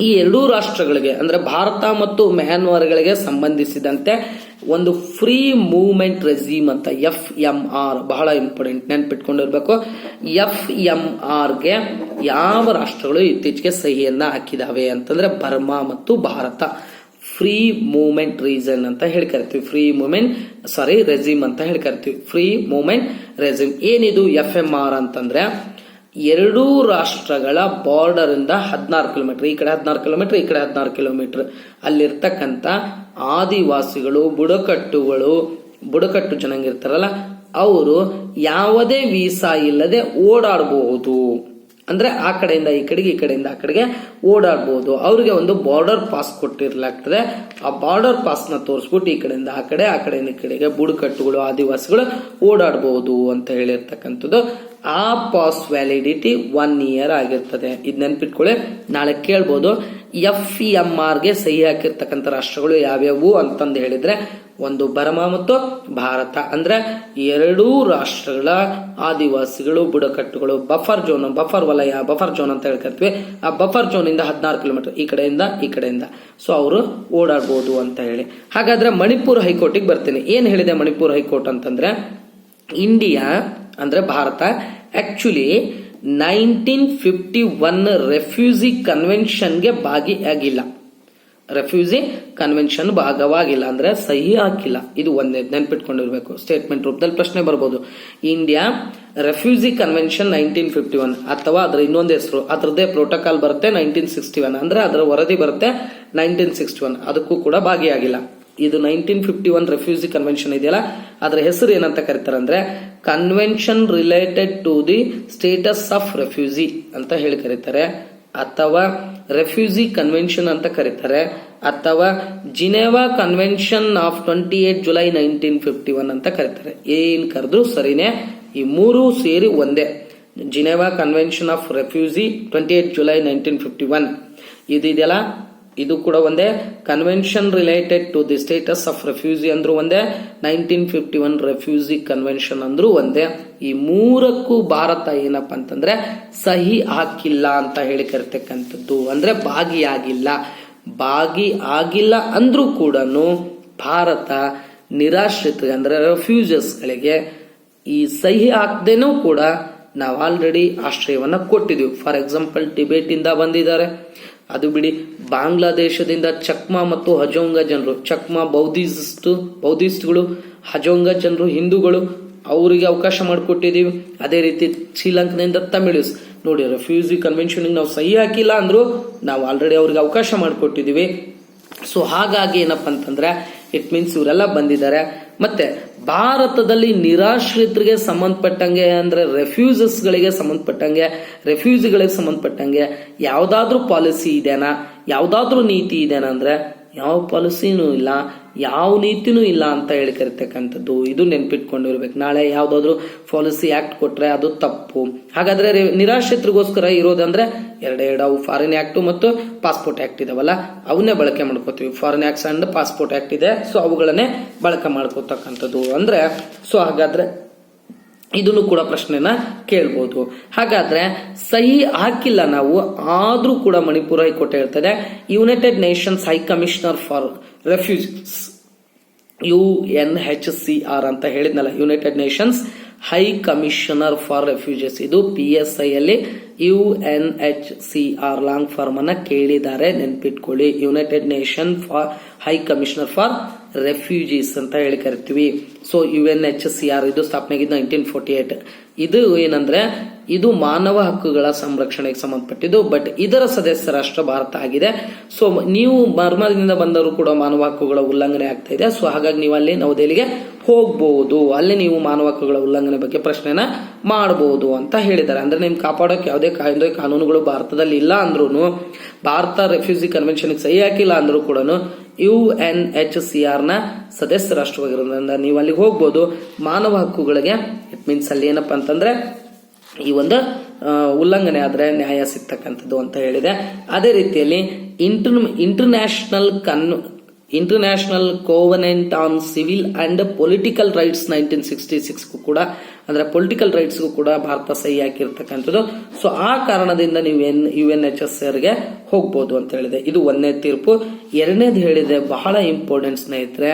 ಈ ಎರಡೂ ರಾಷ್ಟ್ರಗಳಿಗೆ ಅಂದ್ರೆ ಭಾರತ ಮತ್ತು ಮ್ಯಾನ್ಮಾರ್ಗಳಿಗೆ ಸಂಬಂಧಿಸಿದಂತೆ ಒಂದು ಫ್ರೀ ಮೂವ್ಮೆಂಟ್ ರೆಜಿಮ್ ಅಂತ FMR ಬಹಳ ಇಂಪಾರ್ಟೆಂಟ್, ನೆನ್ಪಿಟ್ಕೊಂಡಿರ್ಬೇಕು. FMR ಗೆ ಯಾವ ರಾಷ್ಟ್ರಗಳು ಇತ್ತೀಚೆಗೆ ಸಹಿಯನ್ನ ಹಾಕಿದಾವೆ ಅಂತಂದ್ರೆ ಬರ್ಮಾ ಮತ್ತು ಭಾರತ. ಫ್ರೀ ಮೂವ್ಮೆಂಟ್ ರೀಸನ್ ಅಂತ ಹೇಳಿ ಕರಿತೀವಿ. ರೆಜಿಮ್ ಅಂತ ಹೇಳಿ ಕರಿತೀವಿ. Free movement regime. ಏನಿದು FMR ಅಂತಂದ್ರೆ ಎರಡೂ ರಾಷ್ಟ್ರಗಳ ಬಾರ್ಡರ್ ಇಂದ 16 ಕಿಲೋಮೀಟರ್, ಈ ಕಡೆ 16 ಕಿಲೋಮೀಟರ್, ಈ ಕಡೆ 16 ಕಿಲೋಮೀಟರ್ ಅಲ್ಲಿರ್ತಕ್ಕಂಥ ಆದಿವಾಸಿಗಳು, ಬುಡಕಟ್ಟು ಜನಾಂಗ ಇರ್ತಾರಲ್ಲ, ಅವರು ಯಾವುದೇ ವೀಸಾ ಇಲ್ಲದೆ ಓಡಾಡಬಹುದು. ಅಂದ್ರೆ ಆ ಕಡೆಯಿಂದ ಈ ಕಡೆಗೆ, ಈ ಕಡೆಯಿಂದ ಆ ಕಡೆಗೆ ಓಡಾಡಬಹುದು. ಅವ್ರಿಗೆ ಒಂದು ಬಾರ್ಡರ್ ಪಾಸ್ ಕೊಟ್ಟಿರ್ಲಾಗ್ತದೆ. ಆ ಬಾರ್ಡರ್ ಪಾಸ್ ನ ತೋರಿಸ್ಬಿಟ್ಟು ಈ ಕಡೆಯಿಂದ ಆ ಕಡೆ, ಆ ಕಡೆಯಿಂದ ಈ ಕಡೆಗೆ ಬುಡಕಟ್ಟುಗಳು, ಆದಿವಾಸಿಗಳು ಓಡಾಡಬಹುದು ಅಂತ ಹೇಳಿರ್ತಕ್ಕಂಥದ್ದು. ಆ ಪಾಸ್ ವ್ಯಾಲಿಡಿಟಿ 1 year ಆಗಿರ್ತದೆ. ಇದು ನೆನ್ಪಿಟ್ಕೊಳ್ಳಿ, ನಾಳೆ ಕೇಳ್ಬೋದು FEMR ಗೆ ಸಹಿ ಹಾಕಿರ್ತಕ್ಕಂಥ ರಾಷ್ಟ್ರಗಳು ಯಾವ್ಯಾವು ಅಂತಂದು ಹೇಳಿದ್ರೆ ಒಂದು ಬರ್ಮಾ ಮತ್ತು ಭಾರತ. ಅಂದ್ರೆ ಎರಡೂ ರಾಷ್ಟ್ರಗಳ ಆದಿವಾಸಿಗಳು ಬುಡಕಟ್ಟುಗಳು ಬಫರ್ ವಲಯ ಬಫರ್ ಝೋನ್ ಅಂತ ಹೇಳ್ಕರ್ತೀವಿ. ಆ ಬಫರ್ ಝೋನ್ ಇಂದ 16 ಕಿಲೋಮೀಟರ್ ಈ ಕಡೆಯಿಂದ ಸೊ ಅವರು ಓಡಾಡ್ಬೋದು ಅಂತ ಹೇಳಿ. ಹಾಗಾದ್ರೆ ಮಣಿಪುರ ಹೈಕೋರ್ಟಿಗೆ ಬರ್ತೀನಿ. ಏನ್ ಹೇಳಿದೆ ಮಣಿಪುರ ಹೈಕೋರ್ಟ್ ಅಂತಂದ್ರೆ, ಇಂಡಿಯಾ ಅಂದ್ರೆ ಭಾರತ ಆಕ್ಚುಲಿ 1951 ರೆಫ್ಯೂಜಿ ಕನ್ವೆನ್ಷನ್ಗೆ ಭಾಗಿಯಾಗಿಲ್ಲ. ರೆಫ್ಯೂಜಿ ಕನ್ವೆನ್ಷನ್ ಭಾಗವಾಗಿಲ್ಲ ಅಂದ್ರೆ ಸಹಿ ಹಾಕಿಲ್ಲ. ಇದು ಒಂದೇ ನೆನ್ಪಿಟ್ಕೊಂಡಿರ್ಬೇಕು. ಸ್ಟೇಟ್ಮೆಂಟ್ ರೂಪದಲ್ಲಿ ಪ್ರಶ್ನೆ ಬರ್ಬೋದು. ಇಂಡಿಯಾ ರೆಫ್ಯೂಜಿ ಕನ್ವೆನ್ಷನ್ 1951 ಅಥವಾ ಅದರ ಇನ್ನೊಂದು ಹೆಸರು ಅದರದ್ದೇ ಪ್ರೋಟೋಕಾಲ್ ಬರುತ್ತೆ 1961 ಅಂದ್ರೆ ಅದರ ವರದಿ ಬರುತ್ತೆ 1961. ಅದಕ್ಕೂ ಕೂಡ ಭಾಗಿಯಾಗಿಲ್ಲ. ಇದು 1951 ರೆಫ್ಯೂಜಿ ಕನ್ವೆನ್ಷನ್ ಇದೆಯಲ್ಲ, ಅದರ ಹೆಸರು ಏನಂತ ಕರೀತಾರೆ ಅಂದ್ರೆ convention related to the status of refugee ಅಂತ ಹೇಳಿ ಕರೀತಾರೆ, ಅಥವಾ ರೆಫ್ಯೂಜಿ ಕನ್ವೆನ್ಷನ್ ಅಂತ ಕರೀತಾರೆ, ಅಥವಾ ಜಿನೆವಾ ಕನ್ವೆನ್ಷನ್ ಆಫ್ 28 ಜುಲೈ 1951 ಅಂತ ಕರೀತಾರೆ. ಏನ್ ಕರೆದ್ರು ಸರಿನೇ, ಈ ಮೂರು ಸೇರಿ ಒಂದೇ. Geneva convention of refugee 28 July 1951 ಇದೆಯಲ್ಲ, ಇದು ಕೂಡ ಒಂದೇ. Convention related to the status of refugee ಅಂದ್ರೂ ಒಂದೇ, 1951 ರೆಫ್ಯೂಜಿ ಕನ್ವೆನ್ಷನ್ ಅಂದ್ರೂ ಒಂದೇ. ಈ ಮೂರಕ್ಕೂ ಭಾರತ ಏನಪ್ಪಾ ಅಂತಂದ್ರೆ ಸಹಿ ಹಾಕಿಲ್ಲ ಅಂತ ಹೇಳಿ ಕರಿತಕ್ಕಂಥದ್ದು. ಅಂದ್ರೆ ಭಾಗಿಯಾಗಿಲ್ಲ ಅಂದ್ರೂ ಕೂಡ ಭಾರತ ನಿರಾಶ್ರಿತ ಅಂದ್ರೆ ರೆಫ್ಯೂಜಸ್ ಗಳಿಗೆ ಈ ಸಹಿ ಹಾಕದೇನೂ ಕೂಡ ನಾವು ಆಲ್ರೆಡಿ ಆಶ್ರಯವನ್ನ ಕೊಟ್ಟಿದ್ದೀವಿ. ಫಾರ್ ಎಕ್ಸಾಂಪಲ್ ಟಿಬೇಟ್ ಇಂದ ಬಂದಿದ್ದಾರೆ, ಅದು ಬಿಡಿ ಬಾಂಗ್ಲಾದೇಶದಿಂದ ಚಕ್ಮಾ ಮತ್ತು ಹಜೋಂಗ ಜನರು, ಚಕ್ಮಾ ಬೌದ್ಧಿಸ್ಟ್ಗಳು, ಹಜೋಂಗ ಜನರು ಹಿಂದೂಗಳು, ಅವರಿಗೆ ಅವಕಾಶ ಮಾಡಿಕೊಟ್ಟಿದೀವಿ. ಅದೇ ರೀತಿ ಶ್ರೀಲಂಕಾದಿಂದ ತಮಿಳಿಸ್ ನೋಡಿ, ರೆಫ್ಯೂಜಿ ಕನ್ವೆನ್ಷನ್ ನಾವು ಸಹಿ ಹಾಕಿಲ್ಲ ಅಂದ್ರೂ ನಾವು ಆಲ್ರೆಡಿ ಅವ್ರಿಗೆ ಅವಕಾಶ ಮಾಡಿಕೊಟ್ಟಿದೀವಿ. ಸೊ ಹಾಗಾಗಿ ಏನಪ್ಪಾ ಅಂತಂದ್ರೆ ಇಟ್ ಮೀನ್ಸ್ ಇವರೆಲ್ಲ ಬಂದಿದ್ದಾರೆ. ಮತ್ತೆ ಭಾರತದಲ್ಲಿ ನಿರಾಶ್ರಿತರಿಗೆ ಸಂಬಂಧಪಟ್ಟಂಗೆ ಅಂದ್ರೆ ರೆಫ್ಯೂಜಸ್ ಗಳಿಗೆ ಸಂಬಂಧಪಟ್ಟಂಗೆ ರೆಫ್ಯೂಜಿಗಳಿಗೆ ಸಂಬಂಧಪಟ್ಟಂಗೆ ಯಾವ್ದಾದ್ರೂ ಪಾಲಿಸಿ ಇದೆನಾ, ಯಾವ್ದಾದ್ರೂ ನೀತಿ ಇದೆನಾ ಅಂದ್ರೆ ಯಾವ ಪಾಲಿಸಿನೂ ಇಲ್ಲ, ಯಾವ ನೀತಿನೂ ಇಲ್ಲ ಅಂತ ಹೇಳಿ ಕರಿತಕ್ಕಂಥದ್ದು. ಇದು ನೆನ್ಪಿಟ್ಕೊಂಡಿರ್ಬೇಕು. ನಾಳೆ ಯಾವ್ದಾದ್ರು ಪಾಲಿಸಿ ಆಕ್ಟ್ ಕೊಟ್ರೆ ಅದು ತಪ್ಪು. ಹಾಗಾದ್ರೆ ನಿರಾಶ್ರಿತರಿಗೋಸ್ಕರ ಇರೋದಂದ್ರೆ ಎರಡೇಡವು ಫಾರಿನ್ ಆಕ್ಟ್ ಮತ್ತು ಪಾಸ್ಪೋರ್ಟ್ ಆಕ್ಟ್ ಇದಾವಲ್ಲ, ಅವನ್ನೇ ಬಳಕೆ ಮಾಡ್ಕೋತೀವಿ. Foreign acts and passport act ಇದೆ, ಸೊ ಅವುಗಳನ್ನೇ ಬಳಕೆ ಮಾಡ್ಕೋತಕ್ಕಂಥದ್ದು. ಅಂದ್ರೆ ಸೊ ಹಾಗಾದ್ರೆ ಇದನ್ನು ಕೂಡ ಪ್ರಶ್ನೆನ ಕೇಳ್ಬೋದು. ಹಾಗಾದ್ರೆ ಸಹಿ ಹಾಕಿಲ್ಲ ನಾವು, ಆದ್ರೂ ಕೂಡ ಮಣಿಪುರ ಹೈಕೋರ್ಟ್ ಹೇಳ್ತದೆ United Nations high commissioner for refugees UNHCR ಅಂತ ಹೇಳಿದ್ನಲ್ಲ, United Nations high commissioner for refugees, ಇದು PSI ಅಲ್ಲಿ UNHCR ಲಾಂಗ್ ಫಾರ್ಮ್ ಅನ್ನ ಕೇಳಿದ್ದಾರೆ, ನೆನ್ಪಿಟ್ಕೊಳ್ಳಿ. United nation for high commissioner for refugees ಅಂತ ಹೇಳಿ ಕರಿತೀವಿ. ಸೊ UNHCR ಇದು ಸ್ಥಾಪನೆಯಾಗಿದ್ದು 1948. ಇದು ಏನಂದ್ರೆ ಇದು ಮಾನವ ಹಕ್ಕುಗಳ ಸಂರಕ್ಷಣೆಗೆ ಸಂಬಂಧಪಟ್ಟಿದ್ದು, ಬಟ್ ಇದರ ಸದಸ್ಯ ರಾಷ್ಟ್ರ ಭಾರತ ಆಗಿದೆ. ಸೊ ನೀವು ಬರ್ಮಾದಿಂದ ಬಂದರೂ ಕೂಡ ಮಾನವ ಹಕ್ಕುಗಳ ಉಲ್ಲಂಘನೆ ಆಗ್ತಾ ಇದೆ. ಸೊ ಹಾಗಾಗಿ ನೀವು ಅಲ್ಲಿ ನವದೆಹಲಿಗೆ ಹೋಗ್ಬಹುದು, ಅಲ್ಲಿ ನೀವು ಮಾನವ ಹಕ್ಕುಗಳ ಉಲ್ಲಂಘನೆ ಬಗ್ಗೆ ಪ್ರಶ್ನೆನ ಮಾಡಬಹುದು ಅಂತ ಹೇಳಿದ್ದಾರೆ. ಅಂದ್ರೆ ನಿಮ್ ಕಾಪಾಡೋಕೆ ಯಾವುದೇ ಕಾನೂನುಗಳು ಭಾರತದಲ್ಲಿ ಇಲ್ಲ ಅಂದ್ರೂ, ಭಾರತ ರೆಫ್ಯೂಜಿ ಕನ್ವೆನ್ಷನ್ ಸಹಿ ಹಾಕಿಲ್ಲ ಅಂದ್ರೂ ಕೂಡ UNHCR ನ ಸದಸ್ಯ ರಾಷ್ಟ್ರವಾಗಿರೋದ್ರಿಂದ ನೀವು ಅಲ್ಲಿಗೆ ಹೋಗ್ಬೋದು. ಮಾನವ ಹಕ್ಕುಗಳಿಗೆ ಇಟ್ ಮೀನ್ಸ್ ಅಲ್ಲಿ ಏನಪ್ಪಾ ಅಂತಂದ್ರೆ ಈ ಒಂದು ಉಲ್ಲಂಘನೆ ಆದ್ರೆ ನ್ಯಾಯ ಸಿಗ್ತಕ್ಕಂಥದ್ದು ಅಂತ ಹೇಳಿದೆ. ಅದೇ ರೀತಿಯಲ್ಲಿ international covenant on civil and political rights 1966 ಕೂಡ ಅಂದ್ರೆ ಪೊಲಿಟಿಕಲ್ ರೈಟ್ಸ್ಗೂ ಕೂಡ ಭಾರತ ಸಹಿ ಹಾಕಿರ್ತಕ್ಕಂಥದ್ದು. ಸೊ ಆ ಕಾರಣದಿಂದ ನೀವು UNHCR ಗೆ ಹೋಗ್ಬೋದು ಅಂತ ಹೇಳಿದೆ. ಇದು ಒಂದನೇ ತೀರ್ಪು. ಎರಡನೇದು ಹೇಳಿದೆ ಬಹಳ ಇಂಪಾರ್ಟೆಂಟ್ ಸ್ನೇಹಿತರೆ,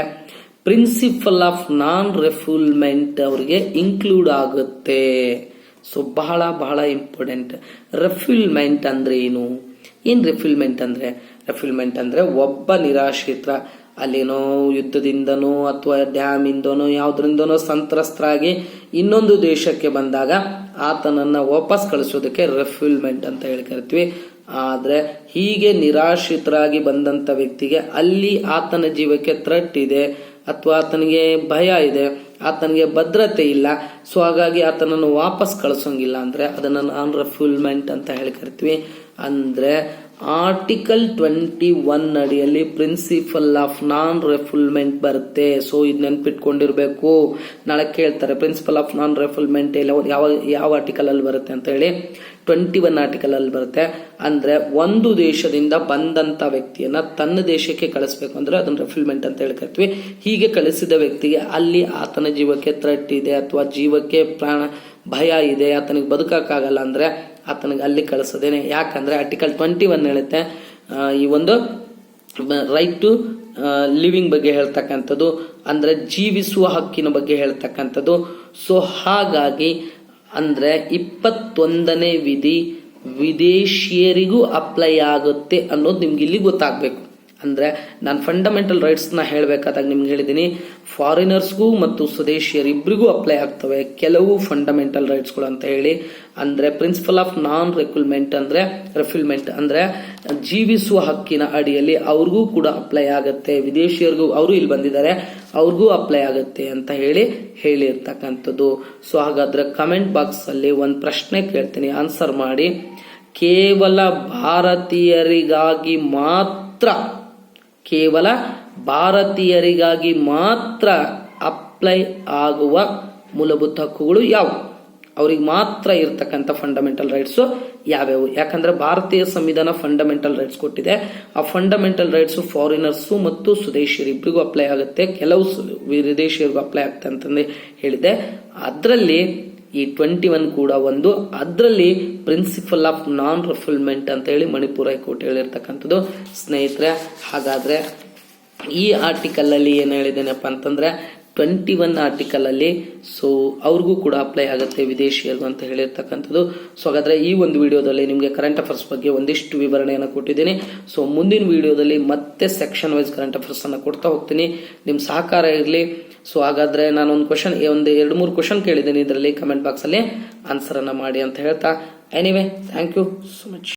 ಪ್ರಿನ್ಸಿಪಲ್ ಆಫ್ ನಾನ್ ರೆಫ್ಯೂಲ್ಮೆಂಟ್ ಅವರಿಗೆ ಇನ್ಕ್ಲೂಡ್ ಆಗುತ್ತೆ. ಸೊ ಬಹಳ ಬಹಳ ಇಂಪಾರ್ಟೆಂಟ್. ರೆಫ್ಯೂಲ್ಮೆಂಟ್ ಅಂದ್ರೆ ಏನು? ರೆಫ್ಯೂಲ್ಮೆಂಟ್ ಅಂದ್ರೆ ಒಬ್ಬ ನಿರಾಶ್ರಿತ ಅಲ್ಲೇನೋ ಯುದ್ಧದಿಂದನೋ ಅಥವಾ ಡ್ಯಾಮ್ ಇಂದನೋ ಯಾವ್ದ್ರಿಂದನೋ ಸಂತ್ರಸ್ತರಾಗಿ ಇನ್ನೊಂದು ದೇಶಕ್ಕೆ ಬಂದಾಗ ಆತನನ್ನ ವಾಪಸ್ ಕಳಿಸೋದಕ್ಕೆ ರೆಫ್ಯೂಲ್ಮೆಂಟ್ ಅಂತ ಹೇಳಿ ಕರಿತೀವಿ. ಆದ್ರೆ ಹೀಗೆ ನಿರಾಶ್ರಿತರಾಗಿ ಬಂದಂತ ವ್ಯಕ್ತಿಗೆ ಅಲ್ಲಿ ಆತನ ಜೀವಕ್ಕೆ ಥ್ರೆಟ್ ಇದೆ ಅಥವಾ ಆತನಿಗೆ ಭಯ ಇದೆ, ಆತನಿಗೆ ಭದ್ರತೆ ಇಲ್ಲ, ಸೊ ಹಾಗಾಗಿ ಆತನನ್ನು ವಾಪಸ್ ಕಳಿಸೋಂಗಿಲ್ಲ ಅಂದ್ರೆ ಅದನ್ನ ನಾನ್ ರೆಫ್ಯೂಲ್ಮೆಂಟ್ ಅಂತ ಹೇಳಿ ಕರಿತೀವಿ. ಅಂದ್ರೆ ಆರ್ಟಿಕಲ್ 21 ಅಡಿಯಲ್ಲಿ ಪ್ರಿನ್ಸಿಪಲ್ ಆಫ್ ನಾನ್ ರೆಫುಲ್ಮೆಂಟ್ ಬರುತ್ತೆ. ಸೊ ಇದು ನೆನ್ಪಿಟ್ಕೊಂಡಿರ್ಬೇಕು. ನಾಳೆ ಕೇಳ್ತಾರೆ ಪ್ರಿನ್ಸಿಪಲ್ ಆಫ್ ನಾನ್ ರೆಫುಲ್ಮೆಂಟ್ ಯಾವ ಆರ್ಟಿಕಲ್ ಅಲ್ಲಿ ಬರುತ್ತೆ ಅಂತ ಹೇಳಿ. 21 ಆರ್ಟಿಕಲ್ ಅಲ್ಲಿ ಬರುತ್ತೆ. ಅಂದ್ರೆ ಒಂದು ದೇಶದಿಂದ ಬಂದಂತ ವ್ಯಕ್ತಿಯನ್ನ ತನ್ನ ದೇಶಕ್ಕೆ ಕಳಿಸ್ಬೇಕು ಅಂದ್ರೆ ಅದನ್ನ ರೆಫುಲ್ಮೆಂಟ್ ಅಂತ ಹೇಳಿ ಕರಿತೀವಿ. ಹೀಗೆ ಕಳಿಸಿದ ವ್ಯಕ್ತಿಗೆ ಅಲ್ಲಿ ಆತನ ಜೀವಕ್ಕೆ ಥ್ರೆಟ್ ಇದೆ ಅಥವಾ ಜೀವಕ್ಕೆ ಪ್ರಾಣ ಭಯ ಇದೆ, ಆತನಿಗೆ ಬದುಕಕ್ಕಾಗಲ್ಲ ಅಂದ್ರೆ ಆತನಿಗೆ ಅಲ್ಲಿ ಕಳಿಸೋದೇನೆ. ಯಾಕಂದ್ರೆ ಆರ್ಟಿಕಲ್ 21 ಹೇಳುತ್ತೆ ಈ ಒಂದು ರೈಟ್ ಟು ಲಿವಿಂಗ್ ಬಗ್ಗೆ ಹೇಳ್ತಕ್ಕಂಥದ್ದು, ಅಂದ್ರೆ ಜೀವಿಸುವ ಹಕ್ಕಿನ ಬಗ್ಗೆ ಹೇಳ್ತಕ್ಕಂಥದ್ದು. ಸೊ ಹಾಗಾಗಿ ಅಂದ್ರೆ 21ನೇ ವಿಧಿ ವಿದೇಶಿಯರಿಗೂ ಅಪ್ಲೈ ಆಗುತ್ತೆ ಅನ್ನೋದು ನಿಮ್ಗೆ ಇಲ್ಲಿ ಗೊತ್ತಾಗ್ಬೇಕು. ಅಂದ್ರೆ ನಾನು ಫಂಡಮೆಂಟಲ್ ರೈಟ್ಸ್ ನ ಹೇಳ್ಬೇಕಾದಾಗ ನಿಮ್ಗೆ ಹೇಳಿದೀನಿ, ಫಾರಿನರ್ಸ್ಗೂ ಮತ್ತು ಸ್ವದೇಶಿಯರಿಬ್ಬರಿಗೂ ಅಪ್ಲೈ ಆಗ್ತವೆ ಕೆಲವು ಫಂಡಮೆಂಟಲ್ ರೈಟ್ಸ್ ಗಳು ಅಂತ ಹೇಳಿ. ಅಂದ್ರೆ ಪ್ರಿನ್ಸಿಪಲ್ ಆಫ್ ನಾನ್ ರೆಫುಲ್ಮೆಂಟ್ ಅಂದ್ರೆ ಜೀವಿಸುವ ಹಕ್ಕಿನ ಅಡಿಯಲ್ಲಿ ಅವ್ರಿಗೂ ಕೂಡ ಅಪ್ಲೈ ಆಗತ್ತೆ, ವಿದೇಶಿಯರಿಗೂ ಅವರು ಇಲ್ಲಿ ಬಂದಿದ್ದಾರೆ ಅವ್ರಿಗೂ ಅಪ್ಲೈ ಆಗತ್ತೆ ಅಂತ ಹೇಳಿರ್ತಕ್ಕಂಥದ್ದು. ಸೊ ಹಾಗಾದ್ರೆ ಕಮೆಂಟ್ ಬಾಕ್ಸ್ ಅಲ್ಲಿ ಒಂದು ಪ್ರಶ್ನೆ ಕೇಳ್ತೀನಿ, ಆನ್ಸರ್ ಮಾಡಿ. ಕೇವಲ ಭಾರತೀಯರಿಗಾಗಿ ಮಾತ್ರ ಅಪ್ಲೈ ಆಗುವ ಮೂಲಭೂತ ಹಕ್ಕುಗಳು ಯಾವುವು? ಅವ್ರಿಗೆ ಮಾತ್ರ ಇರ್ತಕ್ಕಂಥ ಫಂಡಮೆಂಟಲ್ ರೈಟ್ಸ್ ಯಾವ್ಯಾವು? ಯಾಕಂದ್ರೆ ಭಾರತೀಯ ಸಂವಿಧಾನ ಫಂಡಮೆಂಟಲ್ ರೈಟ್ಸ್ ಕೊಟ್ಟಿದೆ. ಆ ಫಂಡಮೆಂಟಲ್ ರೈಟ್ಸ್ ಫಾರಿನರ್ಸ್ ಮತ್ತು ಸ್ವದೇಶಿಯರು ಇಬ್ಬರಿಗೂ ಅಪ್ಲೈ ಆಗುತ್ತೆ, ಕೆಲವು ವಿದೇಶಿಯರಿಗೂ ಅಪ್ಲೈ ಆಗುತ್ತೆ ಅಂತಂದು ಹೇಳಿದೆ. ಅದರಲ್ಲಿ ಈ 21 ಕೂಡ ಒಂದು. ಅದರಲ್ಲಿ ಪ್ರಿನ್ಸಿಪಲ್ ಆಫ್ ನಾನ್ ರೆಫುಲ್ಮೆಂಟ್ ಅಂತ ಹೇಳಿ ಮಣಿಪುರ ಹೈಕೋರ್ಟ್ ಹೇಳಿರ್ತಕ್ಕಂಥದ್ದು. ಸ್ನೇಹಿತರೆ, ಹಾಗಾದ್ರೆ ಈ ಆರ್ಟಿಕಲ್ ಅಲ್ಲಿ ಏನ್ ಹೇಳಿದ್ದೇನಪ್ಪ ಅಂತಂದ್ರೆ 21 ಆರ್ಟಿಕಲ್ ಅಲ್ಲಿ ಸೊ ಅವ್ರಿಗೂ ಕೂಡ ಅಪ್ಲೈ ಆಗುತ್ತೆ ವಿದೇಶಿಯರಿಗೂ ಅಂತ ಹೇಳಿರ್ತಕ್ಕಂಥದ್ದು. ಸೊ ಹಾಗಾದ್ರೆ ಈ ಒಂದು ವಿಡಿಯೋದಲ್ಲಿ ನಿಮಗೆ ಕರೆಂಟ್ ಅಫೇರ್ಸ್ ಬಗ್ಗೆ ಒಂದಿಷ್ಟು ವಿವರಣೆಯನ್ನು ಕೊಟ್ಟಿದ್ದೀನಿ. ಸೊ ಮುಂದಿನ ವಿಡಿಯೋದಲ್ಲಿ ಮತ್ತೆ ಸೆಕ್ಷನ್ ವೈಸ್ ಕರೆಂಟ್ ಅಫೇರ್ಸ್ ಅನ್ನ ಕೊಡ್ತಾ ಹೋಗ್ತೀನಿ. ನಿಮ್ ಸಹಕಾರ ಇರಲಿ. ಸೊ ಹಾಗಾದ್ರೆ ನಾನು ಒಂದು 2-3 ಕ್ವಶನ್ ಕೇಳಿದ್ದೀನಿ, ಇದರಲ್ಲಿ ಕಮೆಂಟ್ ಬಾಕ್ಸ್ ಅಲ್ಲಿ ಆನ್ಸರ್ ಅನ್ನ ಮಾಡಿ ಅಂತ ಹೇಳ್ತಾ, anyway thank you so much.